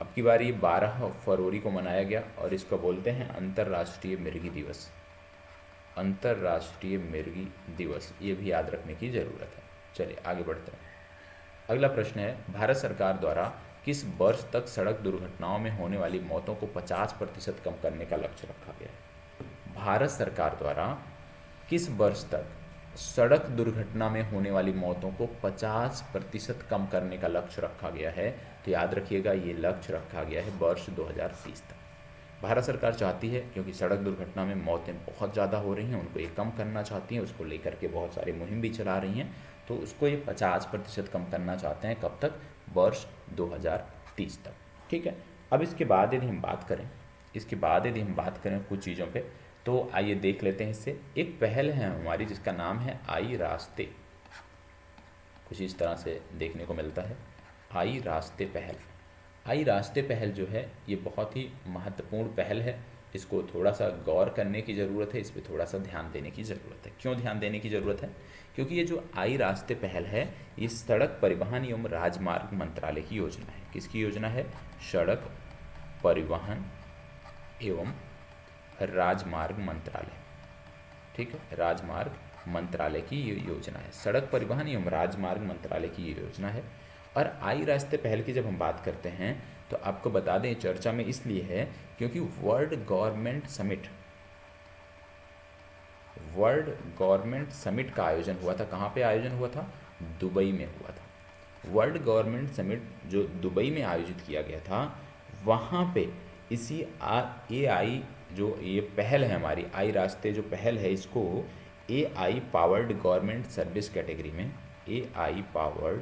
अब की बार ये 12 फरवरी को मनाया गया और इसको बोलते हैं अंतर्राष्ट्रीय मिर्गी दिवस। अंतर्राष्ट्रीय मिर्गी दिवस, ये भी याद रखने की ज़रूरत है। चलिए आगे बढ़ते हैं। अगला प्रश्न है भारत सरकार द्वारा किस वर्ष तक सड़क दुर्घटनाओं में होने वाली मौतों को 50% कम करने का लक्ष्य रखा गया है। भारत सरकार द्वारा किस वर्ष तक सड़क दुर्घटना में होने वाली मौतों को 50% कम करने का लक्ष्य रखा गया है। तो याद रखिएगा ये लक्ष्य रखा गया है वर्ष 2030 तक। भारत सरकार चाहती है, क्योंकि सड़क दुर्घटना में मौतें बहुत ज़्यादा हो रही हैं, उनको ये कम करना चाहती हैं, उसको लेकर के बहुत सारी मुहिम भी चला रही हैं। तो उसको ये 50% कम करना चाहते हैं, कब तक, वर्ष 2030 तक। ठीक है, अब इसके बाद यदि हम बात करें कुछ चीज़ों पे, तो आइए देख लेते हैं। इससे एक पहल है हमारी जिसका नाम है आई रास्ते, कुछ इस तरह से देखने को मिलता है, आई रास्ते पहल। आई रास्ते पहल जो है ये बहुत ही महत्वपूर्ण पहल है, इसको थोड़ा सा गौर करने की ज़रूरत है, इस पर थोड़ा सा ध्यान देने की ज़रूरत है। क्यों ध्यान देने की ज़रूरत है? क्योंकि ये जो आई रास्ते पहल है ये सड़क परिवहन एवं राजमार्ग मंत्रालय की योजना है। किसकी योजना है? सड़क परिवहन एवं राजमार्ग मंत्रालय। ठीक है, राजमार्ग मंत्रालय की ये योजना है, सड़क परिवहन एवं राजमार्ग मंत्रालय की ये योजना है। और आई रास्ते पहल की जब हम बात करते हैं तो आपको बता दें चर्चा में इसलिए है क्योंकि वर्ल्ड गवर्नमेंट समिट का आयोजन हुआ था। कहाँ पे आयोजन हुआ था? दुबई में हुआ था। वर्ल्ड गवर्नमेंट समिट जो दुबई में आयोजित किया गया था, वहाँ पे इसी AI जो ये पहल है हमारी आई रास्ते जो पहल है, इसको AI powered government service category में, AI powered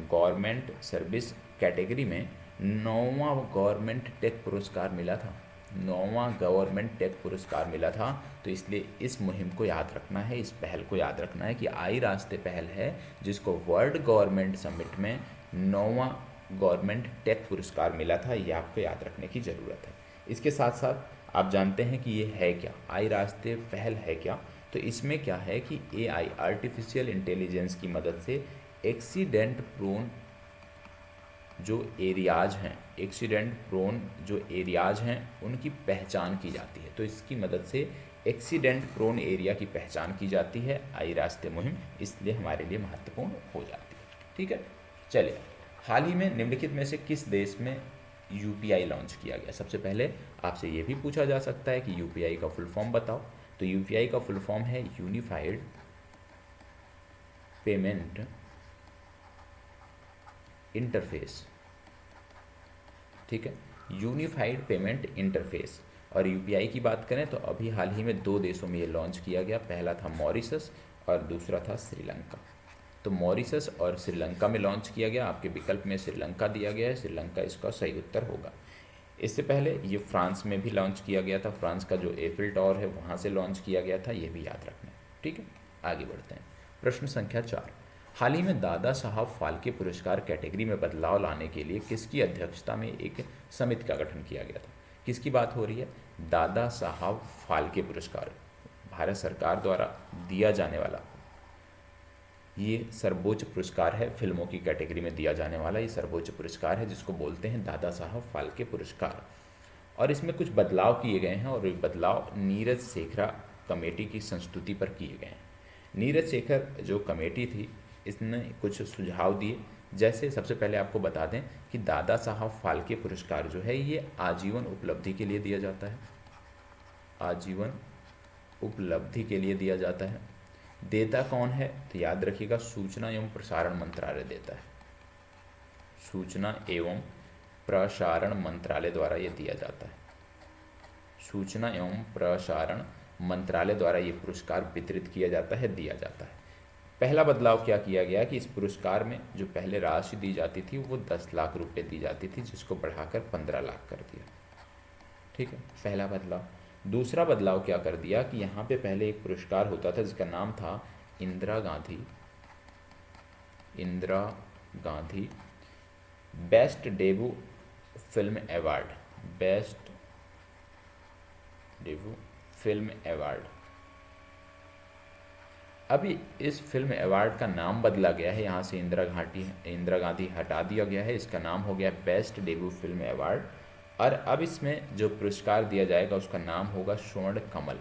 government service category में 9वां गवर्नमेंट टेक पुरस्कार मिला था। 9वां गवर्नमेंट टेक पुरस्कार मिला था। तो इसलिए इस मुहिम को याद रखना है, इस पहल को याद रखना है कि आई रास्ते पहल है जिसको वर्ल्ड गवर्नमेंट समिट में 9वां गवर्नमेंट टेक पुरस्कार मिला था। ये आपको याद रखने की ज़रूरत है। इसके साथ साथ आप जानते हैं कि ये है क्या, आई रास्ते पहल है क्या? तो इसमें क्या है कि AI आर्टिफिशियल इंटेलिजेंस की मदद से एक्सीडेंट प्रोन जो एरियाज हैं उनकी पहचान की जाती है। तो इसकी मदद से एक्सीडेंट प्रोन एरिया की पहचान की जाती है आई रास्ते मुहिम, इसलिए हमारे लिए महत्वपूर्ण हो जाती है। ठीक है, चलिए हाल ही में निम्नलिखित में से किस देश में UPI लॉन्च किया गया? सबसे पहले आपसे ये भी पूछा जा सकता है कि UPI का फुल फॉर्म बताओ। तो UPI का फुल फॉर्म है यूनिफाइड पेमेंट इंटरफेस। ठीक है, यूनिफाइड पेमेंट इंटरफेस। और यूपीआई की बात करें तो अभी हाल ही में 2 देशों में ये लॉन्च किया गया, पहला था मॉरिशस और दूसरा था श्रीलंका। तो मॉरिशस और श्रीलंका में लॉन्च किया गया, आपके विकल्प में श्रीलंका दिया गया है, श्रीलंका इसका सही उत्तर होगा। इससे पहले ये फ्रांस में भी लॉन्च किया गया था, फ्रांस का जो एफिल टावर है वहाँ से लॉन्च किया गया था, ये भी याद रखना है। ठीक है, आगे बढ़ते हैं। प्रश्न संख्या 4, हाल ही में दादा साहब फाल्के पुरस्कार कैटेगरी में बदलाव लाने के लिए किसकी अध्यक्षता में एक समिति का गठन किया गया था? किसकी बात हो रही है? दादा साहब फाल्के पुरस्कार भारत सरकार द्वारा दिया जाने वाला ये सर्वोच्च पुरस्कार है, फिल्मों की कैटेगरी में दिया जाने वाला ये सर्वोच्च पुरस्कार है, जिसको बोलते हैं दादा साहब फाल्के पुरस्कार। और इसमें कुछ बदलाव किए गए हैं और ये बदलाव नीरज शेखरा कमेटी की संस्तुति पर किए गए हैं। नीरज शेखर जो कमेटी थी इसने कुछ सुझाव दिए, जैसे सबसे पहले आपको बता दें कि दादा साहब फाल्के पुरस्कार जो है ये आजीवन उपलब्धि के लिए दिया जाता है, आजीवन उपलब्धि के लिए दिया जाता है। देता कौन है? तो याद रखिएगा सूचना एवं प्रसारण मंत्रालय देता है, सूचना एवं प्रसारण मंत्रालय द्वारा ये दिया जाता है, सूचना एवं प्रसारण मंत्रालय द्वारा ये पुरस्कार वितरित किया जाता है, दिया जाता है। पहला बदलाव क्या किया गया कि इस पुरस्कार में जो पहले राशि दी जाती थी वो 10 लाख रुपए दी जाती थी, जिसको बढ़ाकर 15 लाख कर दिया। ठीक है, पहला बदलाव। दूसरा बदलाव क्या कर दिया कि यहाँ पे पहले एक पुरस्कार होता था जिसका नाम था Indira Gandhi best debut film award, best debut film award. अभी इस फिल्म अवार्ड का नाम बदला गया है, यहाँ से इंदिरा गांधी हटा दिया गया है, इसका नाम हो गया बेस्ट डेब्यू फिल्म अवार्ड। और अब इसमें जो पुरस्कार दिया जाएगा उसका नाम होगा स्वर्ण कमल।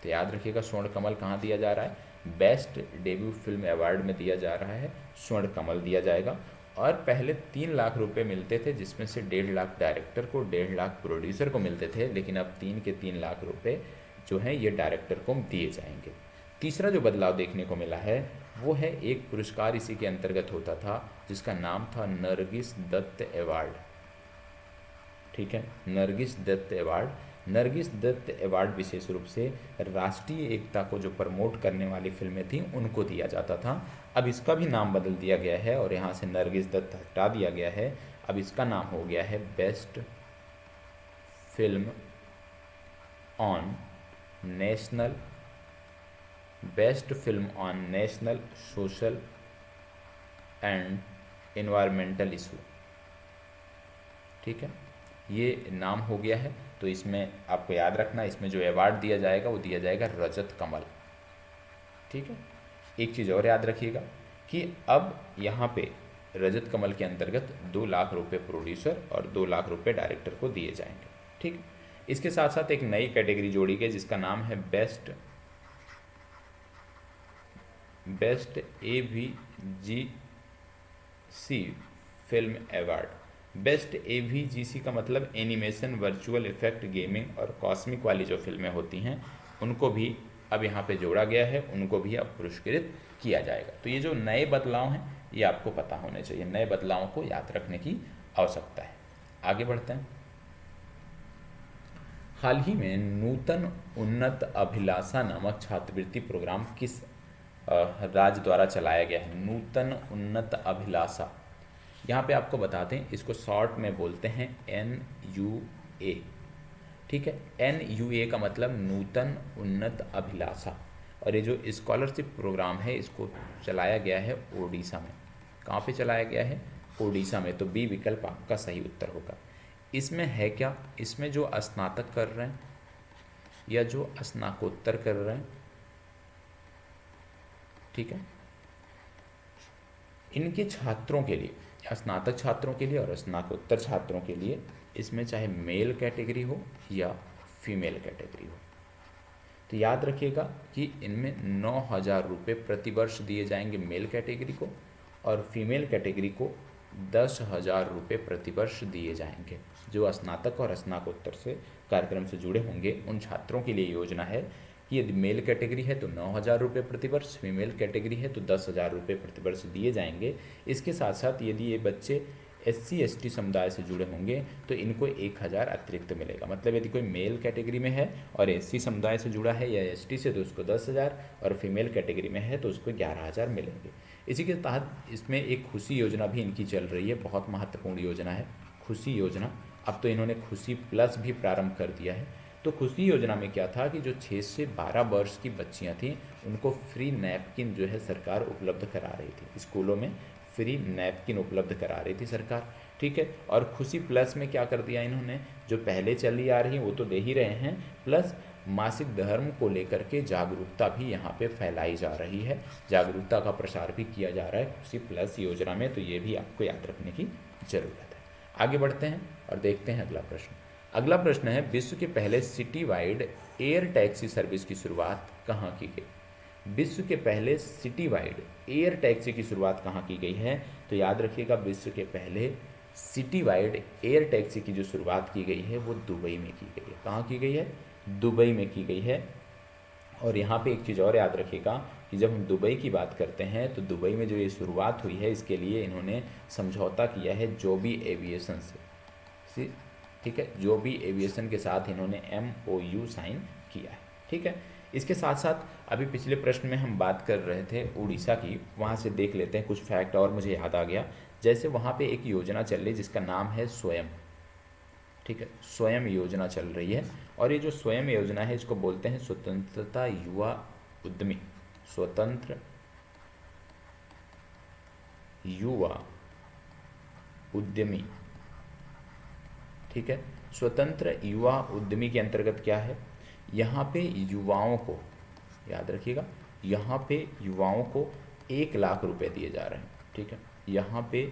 तो याद रखिएगा स्वर्ण कमल कहाँ दिया जा रहा है? बेस्ट डेब्यू फिल्म अवार्ड में दिया जा रहा है, स्वर्ण कमल दिया जाएगा। और पहले 3 लाख रुपए मिलते थे, जिसमें से 1.5 लाख डायरेक्टर को, 1.5 लाख प्रोड्यूसर को मिलते थे, लेकिन अब 3 के 3 लाख रुपए जो हैं ये डायरेक्टर को दिए जाएंगे। तीसरा जो बदलाव देखने को मिला है वो है एक पुरस्कार इसी के अंतर्गत होता था जिसका नाम था नरगिस दत्त अवार्ड। ठीक है, नरगिस दत्त अवार्ड। नरगिस दत्त अवार्ड विशेष रूप से राष्ट्रीय एकता को जो प्रमोट करने वाली फिल्में थीं उनको दिया जाता था। अब इसका भी नाम बदल दिया गया है और यहाँ से नरगिस दत्त हटा दिया गया है, अब इसका नाम हो गया है best film on national, best film on national social and environmental issue. ठीक है, ये नाम हो गया है। तो इसमें आपको याद रखना, इसमें जो अवार्ड दिया जाएगा वो दिया जाएगा रजत कमल। ठीक है, एक चीज़ और याद रखिएगा कि अब यहाँ पे रजत कमल के अंतर्गत 2 लाख रुपए प्रोड्यूसर और 2 लाख रुपए डायरेक्टर को दिए जाएंगे। ठीक, इसके साथ साथ एक नई कैटेगरी जोड़ी गई जिसका नाम है best AVGC film award. Best AVGC का मतलब एनिमेशन, वर्चुअल इफेक्ट, गेमिंग और कॉस्मिक वाली जो फिल्में होती हैं उनको भी अब यहाँ पे जोड़ा गया है, उनको भी अब पुरस्कृत किया जाएगा। तो ये जो नए बदलाव हैं ये आपको पता होने चाहिए, नए बदलावों को याद रखने की आवश्यकता है। आगे बढ़ते हैं। हाल ही में नूतन उन्नत अभिलाषा नामक छात्रवृत्ति प्रोग्राम किस राज्य द्वारा चलाया गया है? नूतन उन्नत अभिलाषा, यहाँ पे आपको बताते हैं, इसको शॉर्ट में बोलते हैं NUA। ठीक है, NUA का मतलब नूतन उन्नत अभिलाषा। और ये जो स्कॉलरशिप प्रोग्राम है इसको चलाया गया है ओडिशा में। कहाँ पे चलाया गया है? ओडिशा में। तो बी विकल्प आपका सही उत्तर होगा। इसमें है क्या? इसमें जो स्नातक कर रहे हैं या जो स्नाकोत्तर कर रहे हैं, ठीक है, इनके छात्रों के लिए, स्नातक छात्रों के लिए और स्नाकोत्तर छात्रों के लिए, इसमें चाहे मेल कैटेगरी हो या फीमेल कैटेगरी हो, तो याद रखिएगा कि इनमें 9,000 रुपये प्रतिवर्ष दिए जाएंगे मेल कैटेगरी को, और फीमेल कैटेगरी को 10,000 रुपये प्रतिवर्ष दिए जाएंगे। जो स्नातक और स्नाकोत्तर से कार्यक्रम से जुड़े होंगे उन छात्रों के लिए योजना है कि यदि मेल कैटेगरी है तो 9,000 रुपये प्रतिवर्ष, फीमेल कैटेगरी है तो 10,000 रुपये प्रतिवर्ष दिए जाएंगे। इसके साथ साथ यदि ये बच्चे SC/ST समुदाय से जुड़े होंगे तो इनको 1000 अतिरिक्त मिलेगा। मतलब यदि कोई मेल कैटेगरी में है और SC समुदाय से जुड़ा है या ST से तो उसको 10,000 और फीमेल कैटेगरी में है तो उसको 11,000 मिलेंगे। इसी के तहत इसमें एक खुशी योजना भी इनकी चल रही है, बहुत महत्वपूर्ण योजना है खुशी योजना। अब तो इन्होंने खुशी प्लस भी प्रारंभ कर दिया है। तो खुशी योजना में क्या था कि जो 6 से 12 वर्ष की बच्चियां थीं उनको फ्री नैपकिन जो है सरकार उपलब्ध करा रही थी, स्कूलों में फ्री नैपकिन उपलब्ध करा रही थी सरकार, ठीक है। और खुशी प्लस में क्या कर दिया इन्होंने, जो पहले चली आ रही वो तो दे ही रहे हैं, प्लस मासिक धर्म को लेकर के जागरूकता भी यहाँ पे फैलाई जा रही है, जागरूकता का प्रसार भी किया जा रहा है खुशी प्लस योजना में। तो ये भी आपको याद रखने की ज़रूरत है। आगे बढ़ते हैं और देखते हैं अगला प्रश्न। अगला प्रश्न है, विश्व के पहले city wide air taxi service की शुरुआत कहाँ की गई? विश्व के पहले सिटी वाइड एयर टैक्सी की शुरुआत कहाँ की गई है? तो याद रखिएगा, विश्व के पहले सिटी वाइड एयर टैक्सी की जो शुरुआत की गई है वो दुबई में की गई है। कहाँ की गई है? दुबई में की गई है। और यहाँ पे एक चीज़ और याद रखिएगा कि जब हम दुबई की बात करते हैं तो दुबई में जो ये शुरुआत हुई है इसके लिए इन्होंने समझौता किया है जोबी एविएशन से, ठीक है। जोबी एविएशन के साथ इन्होंने MOU साइन किया है, ठीक है। इसके साथ साथ अभी पिछले प्रश्न में हम बात कर रहे थे उड़ीसा की, वहाँ से देख लेते हैं कुछ फैक्ट और मुझे याद आ गया। जैसे वहाँ पे एक योजना चल रही जिसका नाम है स्वयं, ठीक है, स्वयं योजना चल रही है। और ये जो स्वयं योजना है इसको बोलते हैं स्वतंत्रता युवा उद्यमी, स्वतंत्र युवा उद्यमी, ठीक है। स्वतंत्र युवा उद्यमी के अंतर्गत क्या है, यहाँ पे युवाओं को, याद रखिएगा, यहाँ पे युवाओं को 1 लाख रुपए दिए जा रहे हैं, ठीक है। यहाँ पे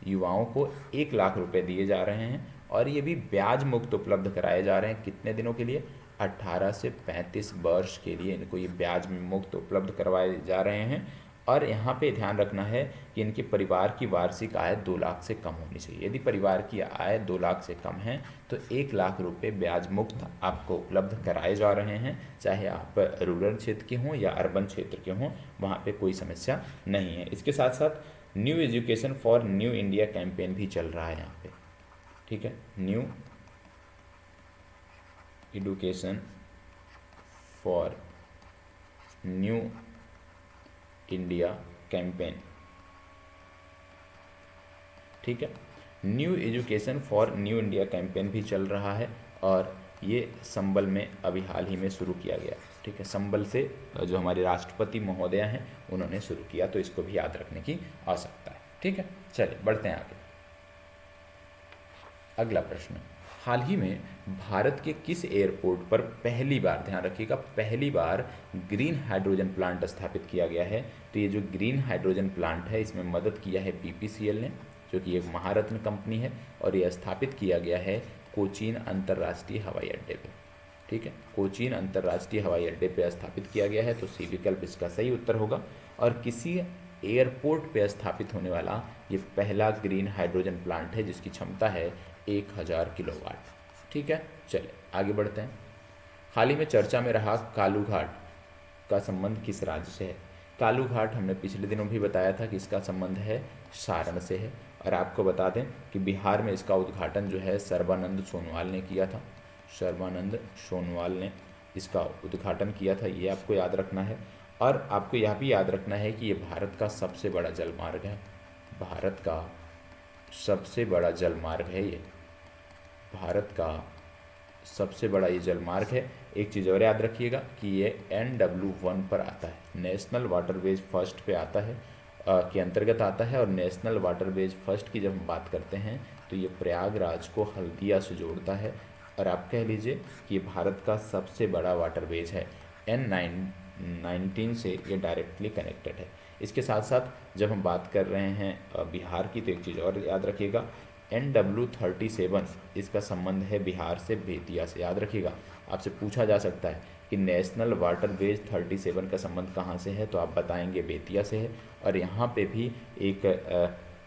युवाओं को 1 लाख रुपए दिए जा रहे हैं और ये भी ब्याज मुक्त उपलब्ध कराए जा रहे हैं। कितने दिनों के लिए? 18 से 35 वर्ष के लिए इनको ये ब्याज मुक्त उपलब्ध करवाए जा रहे हैं। और यहाँ पे ध्यान रखना है कि इनके परिवार की वार्षिक आय 2 लाख से कम होनी चाहिए। यदि परिवार की आय 2 लाख से कम है तो 1 लाख रुपए ब्याज मुक्त आपको उपलब्ध कराए जा रहे हैं, चाहे आप रूरल क्षेत्र के हों या अर्बन क्षेत्र के हों, वहाँ पे कोई समस्या नहीं है। इसके साथ साथ new education for new India campaign भी चल रहा है यहाँ पे, ठीक है। New education for new India campaign, ठीक है। New education for new India campaign भी चल रहा है और ये संबल में अभी हाल ही में शुरू किया गया, ठीक है। संबल से जो हमारे राष्ट्रपति महोदय हैं उन्होंने शुरू किया, तो इसको भी याद रखने की आवश्यकता है, ठीक है। चलिए बढ़ते हैं आगे। अगला प्रश्न, हाल ही में भारत के किस एयरपोर्ट पर पहली बार, ध्यान रखिएगा, पहली बार ग्रीन हाइड्रोजन प्लांट स्थापित किया गया है? तो ये जो ग्रीन हाइड्रोजन प्लांट है इसमें मदद किया है BPCL ने, जो कि एक महारत्न कंपनी है, और ये स्थापित किया गया है कोचीन अंतर्राष्ट्रीय हवाई अड्डे पे, ठीक है। कोचीन अंतर्राष्ट्रीय हवाई अड्डे पे स्थापित किया गया है, तो C विकल्प इसका सही उत्तर होगा। और किसी एयरपोर्ट पे स्थापित होने वाला ये पहला ग्रीन हाइड्रोजन प्लांट है जिसकी क्षमता है 1000 किलोवाट, ठीक है। चलिए आगे बढ़ते हैं। हाल ही में चर्चा में रहा कालू घाट का संबंध किस राज्य से है? कालू घाट हमने पिछले दिनों भी बताया था कि इसका संबंध है सारण से है। और आपको बता दें कि बिहार में इसका उद्घाटन जो है सर्बानंद सोनोवाल ने किया था, सर्बानंद सोनोवाल ने इसका उद्घाटन किया था, ये आपको याद रखना है। और आपको यह भी याद रखना है कि ये भारत का सबसे बड़ा जलमार्ग है, भारत का सबसे बड़ा जलमार्ग है ये, भारत का सबसे बड़ा ये जलमार्ग है। एक चीज़ और याद रखिएगा कि ये NW1 पर आता है, नेशनल वाटरवेज फर्स्ट पे आता है, के अंतर्गत आता है। और नेशनल वाटरवेज फर्स्ट की जब हम बात करते हैं तो ये प्रयागराज को हल्दिया से जोड़ता है। और आप कह लीजिए कि ये भारत का सबसे बड़ा वाटरवेज है, N19 से ये डायरेक्टली कनेक्टेड है। इसके साथ साथ जब हम बात कर रहे हैं बिहार की, तो एक चीज़ और याद रखिएगा, NW37 इसका संबंध है बिहार से, बेतिया से। याद रखिएगा, आपसे पूछा जा सकता है कि नेशनल वाटरवेज 37 का संबंध कहाँ से है, तो आप बताएंगे बेतिया से है। और यहाँ पे भी एक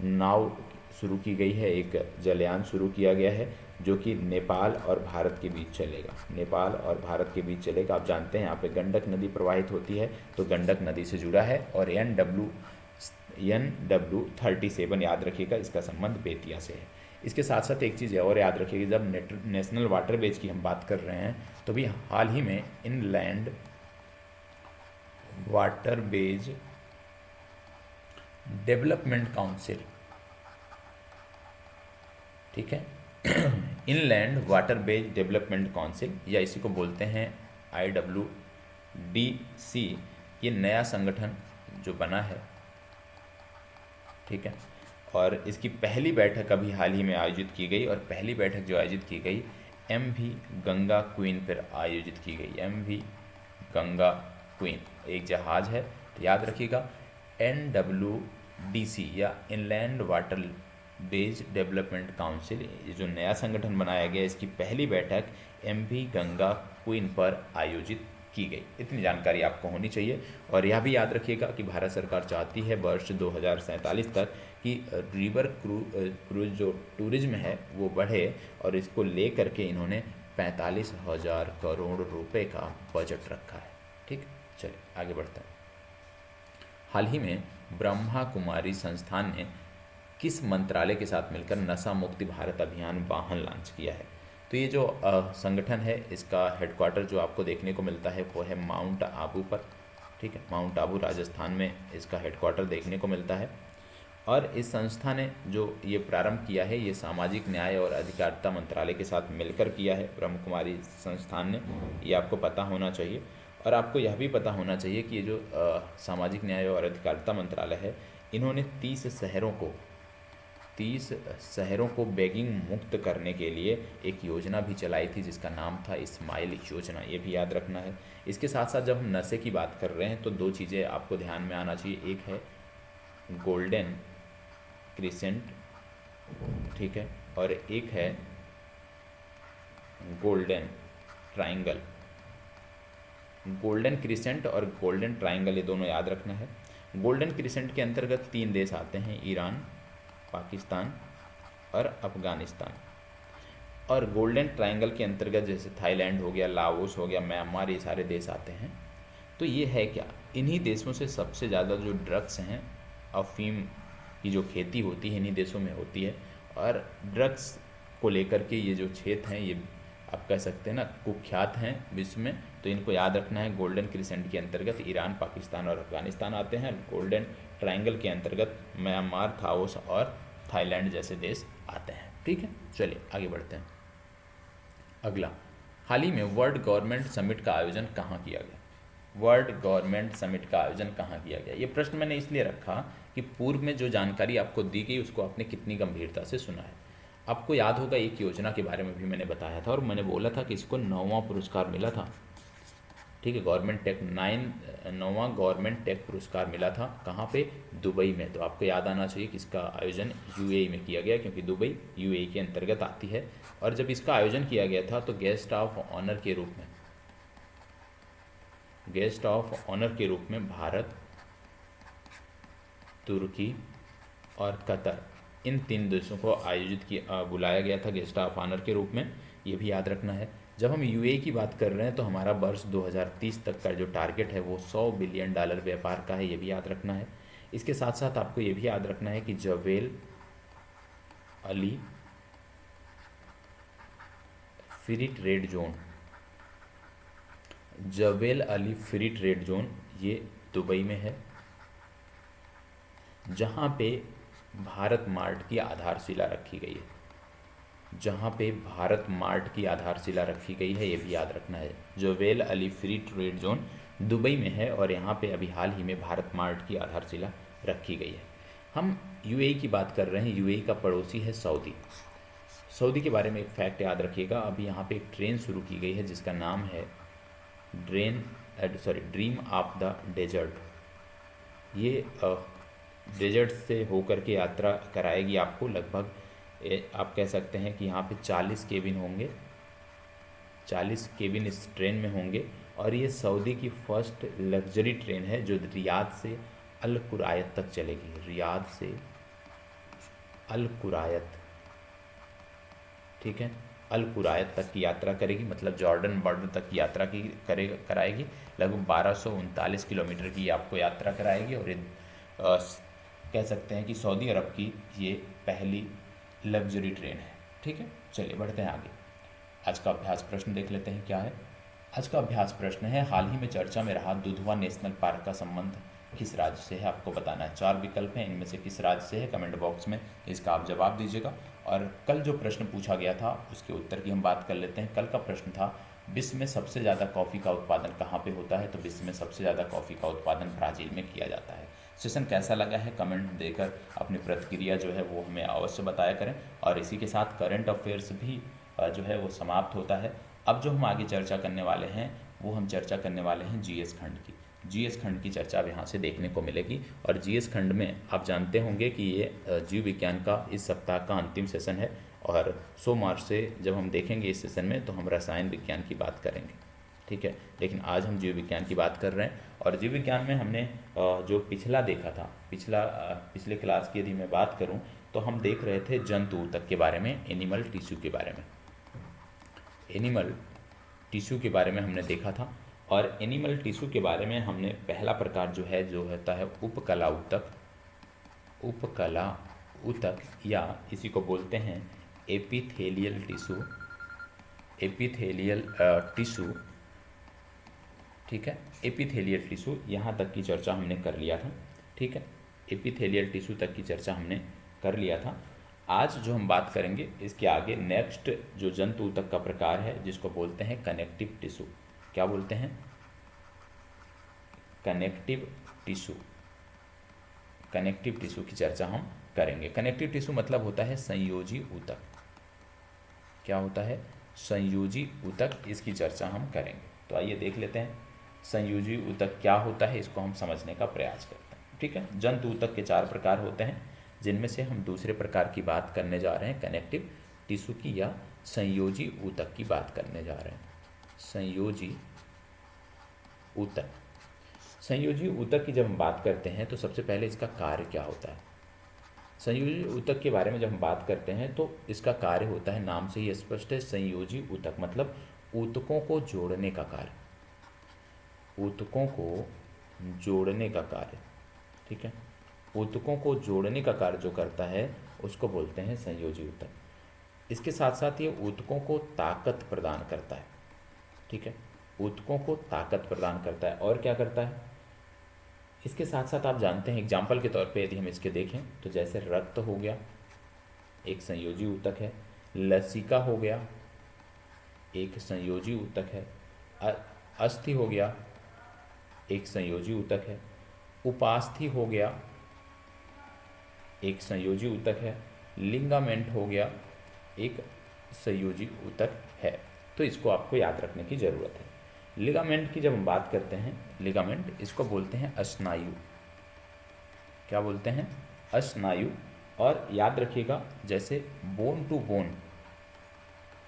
नाव शुरू की गई है, एक जलयान शुरू किया गया है जो कि नेपाल और भारत के बीच चलेगा, नेपाल और भारत के बीच चलेगा। आप जानते हैं यहाँ पे गंडक नदी प्रवाहित होती है, तो गंडक नदी से जुड़ा है। और NW37 याद रखिएगा, इसका संबंध बेतिया से है। इसके साथ साथ एक चीज़ और याद रखिएगा, जब नेशनल वाटरवेज की हम बात कर रहे हैं तो भी हाल ही में इनलैंड वाटरवेज डेवलपमेंट काउंसिल, ठीक है, इनलैंड वाटरवेज डेवलपमेंट काउंसिल या इसी को बोलते हैं IWDC, ये नया संगठन जो बना है, ठीक है, और इसकी पहली बैठक अभी हाल ही में आयोजित की गई, और पहली बैठक जो आयोजित की गई MV गंगा क्वीन पर आयोजित की गई। MV गंगा क्वीन एक जहाज़ है, तो याद रखिएगा NWDC या inland water veg development council, ये जो नया संगठन बनाया गया, इसकी पहली बैठक MV गंगा क्वीन पर आयोजित की गई। इतनी जानकारी आपको होनी चाहिए। और यह भी याद रखिएगा कि भारत सरकार चाहती है वर्ष 2047 तक कि रिवर क्रूज जो टूरिज्म है वो बढ़े, और इसको ले करके इन्होंने 45,000 करोड़ रुपए का बजट रखा है। ठीक, चलिए आगे बढ़ते हैं। हाल ही में ब्रह्मा कुमारी संस्थान ने किस मंत्रालय के साथ मिलकर नशा मुक्ति भारत अभियान वाहन लॉन्च किया है? तो ये जो संगठन है, इसका हेडक्वार्टर जो आपको देखने को मिलता है वो है माउंट आबू पर, ठीक है, माउंट आबू राजस्थान में इसका हेडक्वार्टर देखने को मिलता है। और इस संस्था ने जो ये प्रारंभ किया है, ये सामाजिक न्याय और अधिकारिता मंत्रालय के साथ मिलकर किया है, ब्रह्म कुमारी संस्थान ने, ये आपको पता होना चाहिए। और आपको यह भी पता होना चाहिए कि ये जो सामाजिक न्याय और अधिकारिता मंत्रालय है, इन्होंने 30 शहरों को बेगिंग मुक्त करने के लिए एक योजना भी चलाई थी, जिसका नाम था स्माइल योजना, ये भी याद रखना है। इसके साथ साथ जब हम नशे की बात कर रहे हैं तो दो चीज़ें आपको ध्यान में आना चाहिए, एक है गोल्डन क्रिसेंट, ठीक है, और एक है गोल्डन ट्रायंगल। गोल्डन क्रिसेंट और गोल्डन ट्रायंगल, ये दोनों याद रखना है। गोल्डन क्रिसेंट के अंतर्गत 3 देश आते हैं, ईरान, पाकिस्तान और अफ़गानिस्तान। और गोल्डन ट्रायंगल के अंतर्गत जैसे थाईलैंड हो गया, लाओस हो गया, म्यांमार, ये सारे देश आते हैं। तो ये है क्या, इन्हीं देशों से सबसे ज़्यादा जो ड्रग्स हैं, अफीम की जो खेती होती है इन्हीं देशों में होती है। और ड्रग्स को लेकर के ये जो क्षेत्र हैं, ये आप कह सकते हैं ना कुख्यात हैं विश्व में, तो इनको याद रखना है। गोल्डन क्रिसेंट के अंतर्गत ईरान, पाकिस्तान और अफगानिस्तान आते हैं। गोल्डन ट्रायंगल के अंतर्गत म्यांमार, लाओस और थाईलैंड जैसे देश आते हैं। ठीक है, चलिए आगे बढ़ते हैं। अगला, हाल ही में वर्ल्ड गवर्नमेंट समिट का आयोजन कहाँ किया गया? वर्ल्ड गवर्नमेंट समिट का आयोजन कहाँ किया गया? ये प्रश्न मैंने इसलिए रखा कि पूर्व में जो जानकारी आपको दी गई उसको आपने कितनी गंभीरता से सुना है। आपको याद होगा एक योजना के बारे में भी मैंने बताया था, और मैंने बोला था कि इसको 9वां पुरस्कार मिला था, ठीक है, गवर्नमेंट टेक 9वां गवर्नमेंट टेक पुरस्कार मिला था। कहाँ पे? दुबई में। तो आपको याद आना चाहिए कि इसका आयोजन UAE में किया गया, क्योंकि दुबई UAE के अंतर्गत आती है। और जब इसका आयोजन किया गया था तो गेस्ट ऑफ ऑनर के रूप में भारत, तुर्की और कतर, इन 3 देशों को बुलाया गया था गेस्ट ऑफ ऑनर के रूप में, ये भी याद रखना है। जब हम UAE की बात कर रहे हैं तो हमारा वर्ष 2030 तक का जो टारगेट है वो $100 बिलियन व्यापार का है, ये भी याद रखना है। इसके साथ साथ आपको ये भी याद रखना है कि जवेल अली फ्री ट्रेड जोन ये दुबई में है, जहाँ पे भारत मार्ट की आधारशिला रखी गई है, ये भी याद रखना है। Jebel Ali free trade zone Dubai में है, और यहाँ पे अभी हाल ही में भारत मार्ट की आधारशिला रखी गई है। हम UAE की बात कर रहे हैं। UAE का पड़ोसी है सऊदी के बारे में एक फैक्ट याद रखिएगा। अभी यहाँ पे एक ट्रेन शुरू की गई है जिसका नाम है ड्रीम ऑफ द डेजर्ट। ये डेजर्ट से होकर के यात्रा कराएगी आपको। लगभग आप कह सकते हैं कि यहाँ पे 40 केबिन होंगे, 40 केबिन इस ट्रेन में होंगे। और ये सऊदी की फर्स्ट लग्जरी ट्रेन है जो रियाद से अल कुरायत तक चलेगी। रियाद से अल कुरायत, ठीक है, अल कुरायत तक की यात्रा करेगी, मतलब जॉर्डन बॉर्डर तक की यात्रा कराएगी। लगभग 1239 किलोमीटर की आपको यात्रा कराएगी, और ये कह सकते हैं कि सऊदी अरब की ये पहली लग्जरी ट्रेन है। ठीक है, चलिए बढ़ते हैं आगे। आज का अभ्यास प्रश्न देख लेते हैं क्या है। आज का अभ्यास प्रश्न है, हाल ही में चर्चा में रहा दुधवा नेशनल पार्क का संबंध किस राज्य से है, आपको बताना है। 4 विकल्प हैं, इनमें से किस राज्य से है कमेंट बॉक्स में इसका आप जवाब दीजिएगा। और कल जो प्रश्न पूछा गया था उसके उत्तर की हम बात कर लेते हैं। कल का प्रश्न था, विश्व में सबसे ज़्यादा कॉफ़ी का उत्पादन कहाँ पे होता है, तो विश्व में सबसे ज़्यादा कॉफ़ी का उत्पादन ब्राज़ील में किया जाता है। सेशन कैसा लगा है कमेंट देकर अपनी प्रतिक्रिया जो है वो हमें अवश्य बताया करें। और इसी के साथ करंट अफेयर्स भी जो है वो समाप्त होता है। अब जो हम आगे चर्चा करने वाले हैं वो हम चर्चा करने वाले हैं जीएस खंड की। जीएस खंड की चर्चा अब यहाँ से देखने को मिलेगी। और जीएस खंड में आप जानते होंगे कि ये जीव विज्ञान का इस सप्ताह का अंतिम सेशन है। और 16 मार्च से जब हम देखेंगे इस सेशन में तो हम रसायन विज्ञान की बात करेंगे। ठीक है, लेकिन आज हम जीव विज्ञान की बात कर रहे हैं। और जीव विज्ञान में हमने जो पिछला देखा था, पिछले क्लास की यदि मैं बात करूं तो हम देख रहे थे जंतु ऊतक के बारे में, एनिमल टिश्यू के बारे में। एनिमल टिश्यू के बारे में हमने देखा था। और एनिमल टिश्यू के बारे में हमने पहला प्रकार जो होता है उपकला ऊतक। उपकला ऊतक या इसी को बोलते हैं एपिथेलियल टिश्यू। एपिथेलियल टिश्यू, ठीक है, एपिथेलियल टिश्यू यहाँ तक की चर्चा हमने कर लिया था। ठीक है, एपिथेलियल टिश्यू तक की चर्चा हमने कर लिया था। आज जो हम बात करेंगे इसके आगे नेक्स्ट जो जंतु ऊतक का प्रकार है जिसको बोलते हैं कनेक्टिव टिश्यू। क्या बोलते हैं? Connective tissue. कनेक्टिव टिश्यू की चर्चा हम करेंगे। कनेक्टिव टिश्यू मतलब होता है संयोजी ऊतक। क्या होता है? संयोजी ऊतक, इसकी चर्चा हम करेंगे। तो आइए देख लेते हैं संयोजी ऊतक क्या होता है, इसको हम समझने का प्रयास करते हैं। ठीक है, जंतु ऊतक के 4 प्रकार होते हैं जिनमें से हम दूसरे प्रकार की बात करने जा रहे हैं, कनेक्टिव टिश्यू की या संयोजी ऊतक की बात करने जा रहे हैं। संयोजी ऊतक। संयोजी ऊतक की जब हम बात करते हैं तो सबसे पहले इसका कार्य क्या होता है। संयोजी ऊतक के बारे में जब हम बात करते हैं तो इसका कार्य होता है, नाम से ही स्पष्ट है, संयोजी ऊतक मतलब ऊतकों को जोड़ने का कार्य। ऊतकों को जोड़ने का कार्य। ठीक है, ऊतकों को जोड़ने का कार्य जो करता है उसको बोलते हैं संयोजी ऊतक। इसके साथ साथ ये ऊतकों को ताकत प्रदान करता है। ठीक है, ऊतकों को ताकत प्रदान करता है। और क्या करता है? इसके साथ साथ आप जानते हैं, एग्जाम्पल के तौर पे यदि हम इसके देखें तो जैसे रक्त हो गया, एक संयोजी ऊतक है। लसिका हो गया, एक संयोजी ऊतक है। अस्थि हो गया, एक संयोजी ऊतक है। उपास्थि हो गया, एक संयोजी ऊतक है। लिंगामेंट हो गया, एक संयोजी ऊतक है। तो इसको आपको याद रखने की ज़रूरत है। लिगामेंट की जब हम बात करते हैं, लिगामेंट इसको बोलते हैं स्नायु। क्या बोलते हैं? स्नायु। और याद रखिएगा, जैसे bone to bone,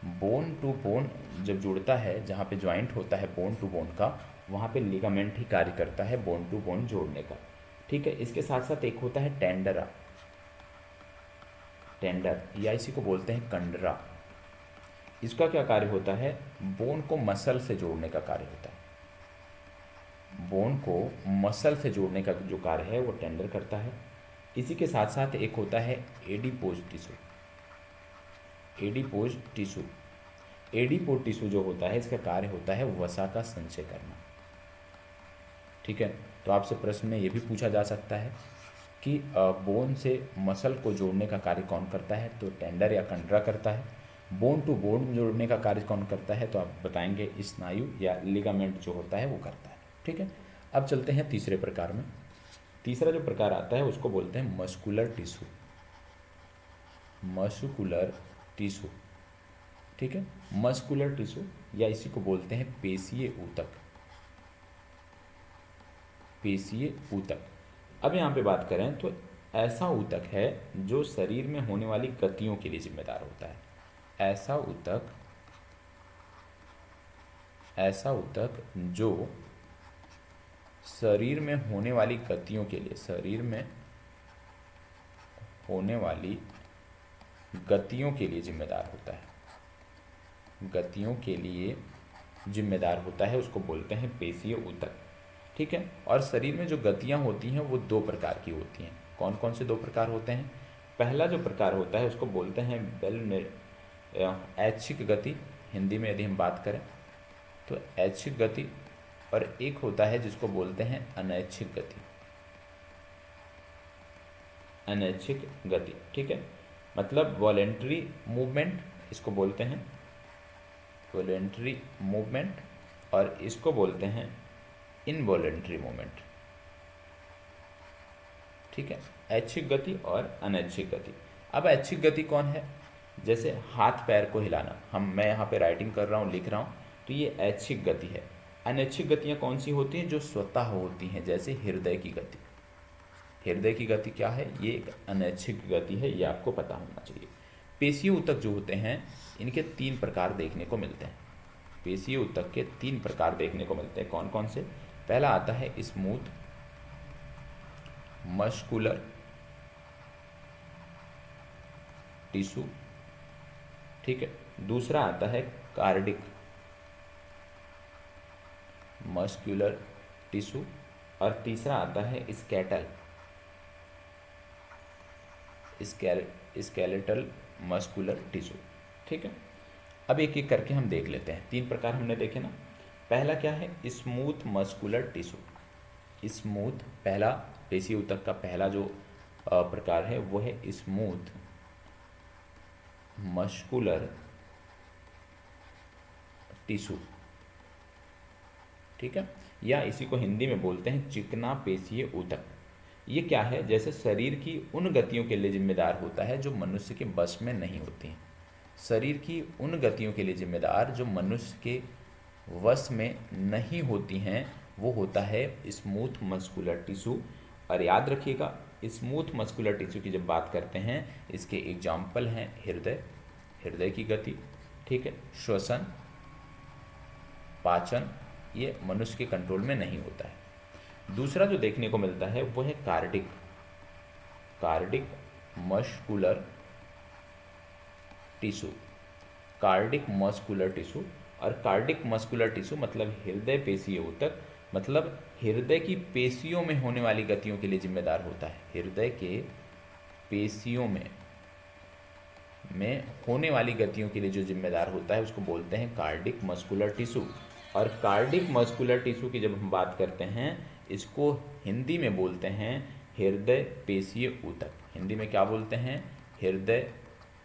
bone to bone जब जुड़ता है, जहाँ पे ज्वाइंट होता है बोन टू बोन का, वहाँ पे लिगामेंट ही कार्य करता है बोन टू बोन जोड़ने का। ठीक है, इसके साथ साथ एक होता है टेंडरा। टेंडर या इसी को बोलते हैं कंडरा। इसका क्या कार्य होता है? बोन को मसल से जोड़ने का कार्य होता है। बोन को मसल से जोड़ने का जो कार्य है वो टेंडर करता है। इसी के साथ साथ एक होता है adipose tissue. Adipose tissue. Adipose tissue जो होता है इसका कार्य होता है वसा का संचय करना। ठीक है, तो आपसे प्रश्न में ये भी पूछा जा सकता है कि बोन से मसल को जोड़ने का कार्य कौन करता है, तो टेंडर या कंडरा करता है। बोन टू बोन जोड़ने का कार्य कौन करता है, तो आप बताएंगे स्नायु या लिगामेंट जो होता है वो करता है। ठीक है, अब चलते हैं तीसरे प्रकार में। तीसरा जो प्रकार आता है उसको बोलते हैं मस्कुलर टिश्यू। Muscular tissue. ठीक है, मस्कुलर टिश्यू या इसी को बोलते हैं पेशीय ऊतक। पेशीय ऊतक। अब यहाँ पे बात करें तो ऐसा ऊतक है जो शरीर में होने वाली गतियों के लिए जिम्मेदार होता है। ऐसा ऊतक जो शरीर में होने वाली गतियों के लिए, शरीर में होने वाली गतियों के लिए जिम्मेदार होता है। गतियों के लिए जिम्मेदार होता है, उसको बोलते हैं पेशीय ऊतक। ठीक है, और शरीर में जो गतियां होती हैं वो 2 प्रकार की होती हैं। कौन कौन से 2 प्रकार होते हैं? पहला जो प्रकार होता है उसको बोलते हैं ऐच्छिक गति, हिंदी में यदि हम बात करें तो ऐच्छिक गति, और एक होता है जिसको बोलते हैं अनैच्छिक गति। अनैच्छिक गति, ठीक है, मतलब वॉलेंट्री मूवमेंट इसको बोलते हैं, वॉलेंट्री मूवमेंट, और इसको बोलते हैं इनवॉलेंट्री मूवमेंट, ठीक है, ऐच्छिक गति और अनैच्छिक गति। अब ऐच्छिक गति कौन है? जैसे हाथ पैर को हिलाना, मैं यहाँ पे राइटिंग कर रहा हूँ, लिख रहा हूँ, तो ये ऐच्छिक गति है। अनैच्छिक गतियाँ कौन सी होती हैं? जो स्वतः होती हैं, जैसे हृदय की गति। हृदय की गति क्या है? ये एक अनैच्छिक गति है, ये आपको पता होना चाहिए। पेशीय ऊतक जो होते हैं इनके 3 प्रकार देखने को मिलते हैं। पेशीय ऊतक के 3 प्रकार देखने को मिलते हैं। कौन कौन से? पहला आता है स्मूथ मस्कुलर टिश्यू, ठीक है। दूसरा आता है कार्डिक मस्कुलर टिश्यू, और तीसरा आता है स्केलेटल मस्कुलर टिश्यू, ठीक है। अब एक एक करके हम देख लेते हैं। 3 प्रकार हमने देखे ना। पहला क्या है? Smooth muscular tissue. स्मूथ, पहला पेशीय ऊतक का पहला जो प्रकार है वो है स्मूथ मस्कुलर टिश्यू, ठीक है, या इसी को हिंदी में बोलते हैं चिकना पेशीय ऊतक। ये क्या है? जैसे शरीर की उन गतियों के लिए जिम्मेदार होता है जो मनुष्य के बस में नहीं होती हैं। शरीर की उन गतियों के लिए जिम्मेदार जो मनुष्य के वश में नहीं होती हैं, वो होता है स्मूथ मस्कुलर टिश्यू। और याद रखिएगा, स्मूथ मस्कुलर टिश्यू की जब बात करते हैं, इसके एग्जाम्पल हैं हृदय की गति, ठीक है, श्वसन, पाचन, ये मनुष्य के कंट्रोल में नहीं होता है। दूसरा जो देखने को मिलता है वो है cardiac muscular tissue. Cardiac muscular tissue, और कार्डिक मस्कुलर टिश्यू मतलब हृदय पेशीय ऊतक, मतलब हृदय की पेशियों में होने वाली गतियों के लिए जिम्मेदार होता है। हृदय के पेशियों में होने वाली गतियों के लिए जो जिम्मेदार होता है उसको बोलते हैं कार्डिक मस्कुलर टिश्यू। और कार्डिक मस्कुलर टिश्यू की जब हम बात करते हैं, इसको हिंदी में बोलते हैं हृदय पेशीय ऊतक। हिंदी में क्या बोलते हैं? हृदय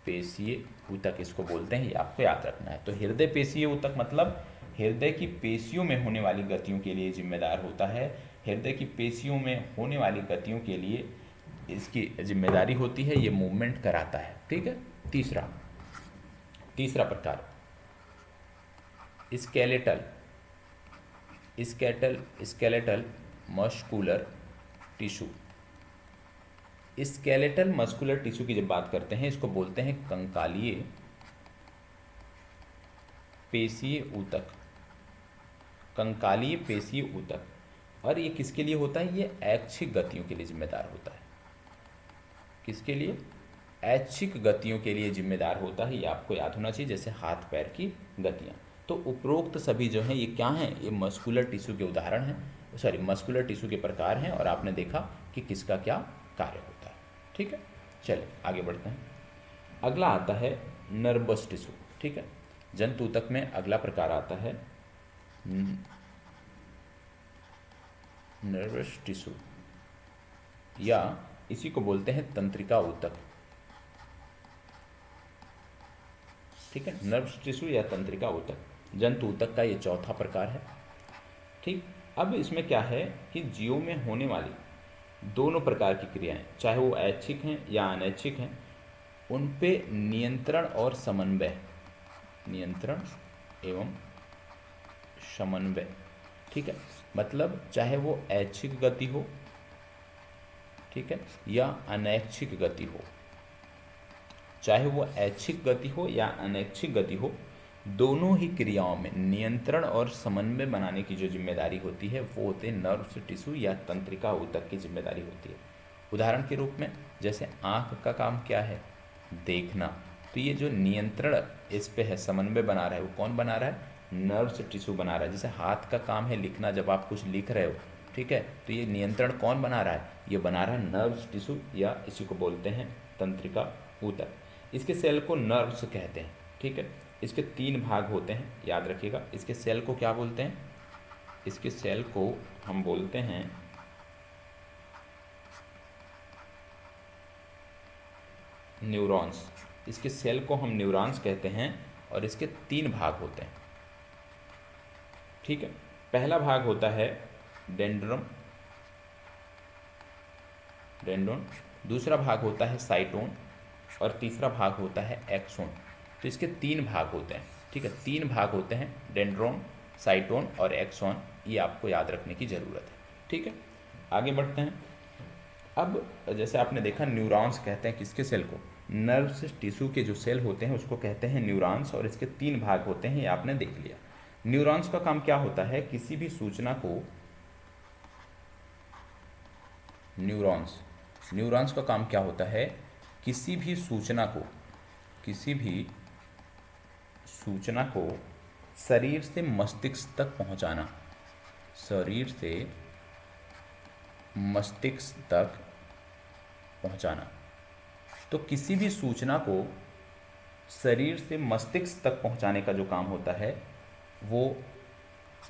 पेशीय ऊतक इसको बोलते हैं, ये आपको याद रखना है। तो हृदय पेशीय ऊतक मतलब हृदय की पेशियों में होने वाली गतियों के लिए जिम्मेदार होता है। हृदय की पेशियों में होने वाली गतियों के लिए इसकी जिम्मेदारी होती है, ये मूवमेंट कराता है, ठीक है। तीसरा प्रकार skeletal muscular tissue. Skeletal muscular tissue की जब बात करते हैं, इसको बोलते हैं कंकालीय पेशीय ऊतक। कंकालीय पेशीय ऊतक, और ये किसके लिए होता है? ये ऐच्छिक गतियों के लिए जिम्मेदार होता है। किसके लिए? ऐच्छिक गतियों के लिए जिम्मेदार होता है, ये आपको याद होना चाहिए, जैसे हाथ पैर की गतियाँ। तो उपरोक्त सभी जो हैं ये क्या हैं? ये मस्कुलर टिश्यू के उदाहरण हैं, सॉरी मस्कुलर टिश्यू के प्रकार हैं, और आपने देखा कि किसका क्या कार्य होता है, ठीक है। चलिए आगे बढ़ते हैं। अगला आता है नर्वस टिश्यू, ठीक है। जंतु ऊतक में अगला प्रकार आता है नर्वस टिश्यू, या इसी को बोलते हैं तंत्रिका ऊतक, ठीक है। नर्वस टिश्यू या तंत्रिका ऊतक जंतु ऊतक का ये चौथा प्रकार है, ठीक। अब इसमें क्या है कि जीवों में होने वाली दोनों प्रकार की क्रियाएं, चाहे वो ऐच्छिक हैं या अनैच्छिक हैं, उन पे नियंत्रण एवं समन्वय, ठीक है। मतलब चाहे वो ऐच्छिक गति हो, ठीक है, या अनैच्छिक गति हो, चाहे वो ऐच्छिक गति हो या अनैच्छिक गति हो, दोनों ही क्रियाओं में नियंत्रण और समन्वय बनाने की जो जिम्मेदारी होती है वो होते हैं नर्व्स टिश्यू या तंत्रिका ऊतक की जिम्मेदारी होती है। उदाहरण के रूप में जैसे आँख का काम क्या है? देखना। तो ये जो नियंत्रण इस पे है, समन्वय बना रहा है, वो कौन बना रहा है? नर्व्स टिश्यू बना रहा है। जैसे हाथ का काम है लिखना, जब आप कुछ लिख रहे हो, ठीक है, तो ये नियंत्रण कौन बना रहा है? ये बना रहा नर्व्स टिश्यू या इसी को बोलते हैं तंत्रिका ऊतक। इसके सेल को नर्व्स कहते हैं, ठीक है। इसके 3 भाग होते हैं, याद रखिएगा। इसके सेल को क्या बोलते हैं? इसके सेल को हम बोलते हैं न्यूरॉन्स। इसके सेल को हम न्यूरॉन्स कहते हैं और इसके 3 भाग होते हैं, ठीक है। पहला भाग होता है डेंड्रम, दूसरा भाग होता है साइटोन और तीसरा भाग होता है एक्सोन। तो इसके 3 भाग होते हैं, ठीक है। 3 भाग होते हैं, डेंड्रोन, साइटोन और एक्सोन। ये आपको याद रखने की ज़रूरत है, ठीक है। आगे बढ़ते हैं। अब जैसे आपने देखा न्यूरॉन्स कहते हैं किसके सेल को? नर्व्स टिश्यू के जो सेल होते हैं उसको कहते हैं न्यूरॉन्स और इसके 3 भाग होते हैं, ये आपने देख लिया। न्यूरॉन्स का काम क्या होता है? किसी भी सूचना को न्यूरॉन्स का काम क्या होता है? किसी भी सूचना को शरीर से मस्तिष्क तक पहुंचाना, शरीर से मस्तिष्क तक पहुंचाना। तो किसी भी सूचना को शरीर से मस्तिष्क तक पहुंचाने का जो काम होता है वो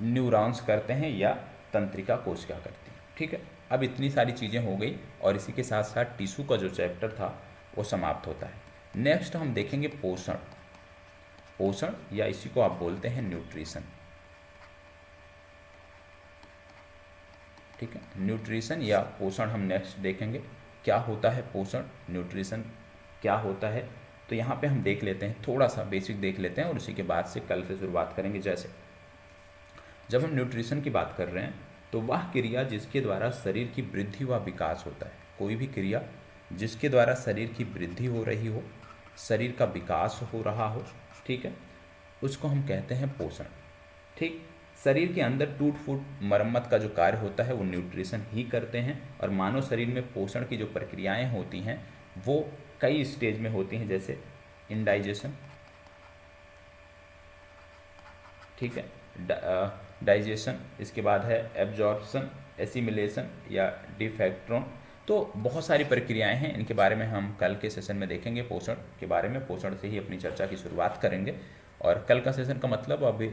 न्यूरॉन्स करते हैं या तंत्रिका कोशिका करती है, ठीक है। अब इतनी सारी चीज़ें हो गई और इसी के साथ साथ टिश्यू का जो चैप्टर था वो समाप्त होता है। नेक्स्ट हम देखेंगे पोषण या इसी को आप बोलते हैं न्यूट्रिशन, ठीक है। न्यूट्रिशन या पोषण हम नेक्स्ट देखेंगे। क्या होता है पोषण, न्यूट्रिशन क्या होता है? तो यहाँ पे हम देख लेते हैं, थोड़ा सा बेसिक देख लेते हैं और उसी के बाद से कल से शुरुआत करेंगे। जैसे जब हम न्यूट्रिशन की बात कर रहे हैं तो वह क्रिया जिसके द्वारा शरीर की वृद्धि व विकास होता है, कोई भी क्रिया जिसके द्वारा शरीर की वृद्धि हो रही हो, शरीर का विकास हो रहा हो, ठीक है, उसको हम कहते हैं पोषण, ठीक। शरीर के अंदर टूट फूट मरम्मत का जो कार्य होता है वो न्यूट्रिशन ही करते हैं। और मानव शरीर में पोषण की जो प्रक्रियाएं होती हैं वो कई स्टेज में होती हैं, जैसे इंडाइजेशन, ठीक है, डाइजेशन, इसके बाद है एब्जॉर्प्शन, एसिमिलेशन या डिफेक्ट्रॉन। तो बहुत सारी प्रक्रियाएं हैं, इनके बारे में हम कल के सेशन में देखेंगे। पोषण के बारे में, पोषण से ही अपनी चर्चा की शुरुआत करेंगे। और कल का सेशन का मतलब अभी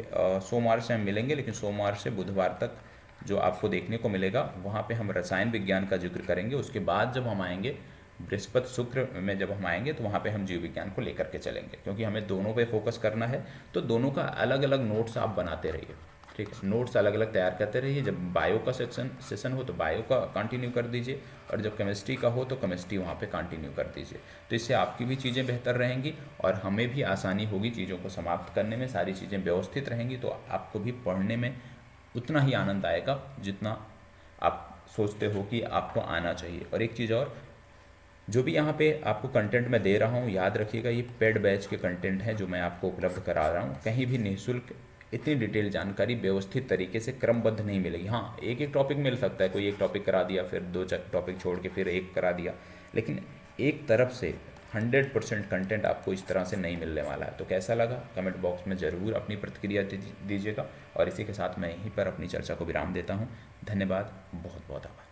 सोमवार से हम मिलेंगे, लेकिन सोमवार से बुधवार तक जो आपको देखने को मिलेगा वहाँ पे हम रसायन विज्ञान का जिक्र करेंगे। उसके बाद जब हम आएंगे बृहस्पति शुक्र में, जब हम आएंगे तो वहाँ पे हम जीव विज्ञान को लेकर के चलेंगे, क्योंकि हमें दोनों पे फोकस करना है। तो दोनों का अलग अलग नोट्स आप बनाते रहिए, ठीक है। नोट्स अलग अलग तैयार करते रहिए। जब बायो का सेशन हो तो बायो का कंटिन्यू कर दीजिए और जब केमिस्ट्री का हो तो केमिस्ट्री वहाँ पे कंटिन्यू कर दीजिए। तो इससे आपकी भी चीज़ें बेहतर रहेंगी और हमें भी आसानी होगी चीज़ों को समाप्त करने में। सारी चीज़ें व्यवस्थित रहेंगी तो आपको भी पढ़ने में उतना ही आनंद आएगा जितना आप सोचते हो कि आपको आना चाहिए। और एक चीज़ और, जो भी यहाँ पे आपको कंटेंट मैं दे रहा हूँ, याद रखिएगा ये पेड बैच के कंटेंट हैं जो मैं आपको उपलब्ध करा रहा हूँ। कहीं भी निःशुल्क इतनी डिटेल जानकारी व्यवस्थित तरीके से क्रमबद्ध नहीं मिलेगी। हाँ, एक एक टॉपिक मिल सकता है, कोई एक टॉपिक करा दिया, फिर 2 टॉपिक छोड़ के फिर एक करा दिया, लेकिन एक तरफ से 100% कंटेंट आपको इस तरह से नहीं मिलने वाला है। तो कैसा लगा कमेंट बॉक्स में ज़रूर अपनी प्रतिक्रिया दीजिएगा। और इसी के साथ मैं यहीं पर अपनी चर्चा को विराम देता हूँ। धन्यवाद, बहुत बहुत आभार।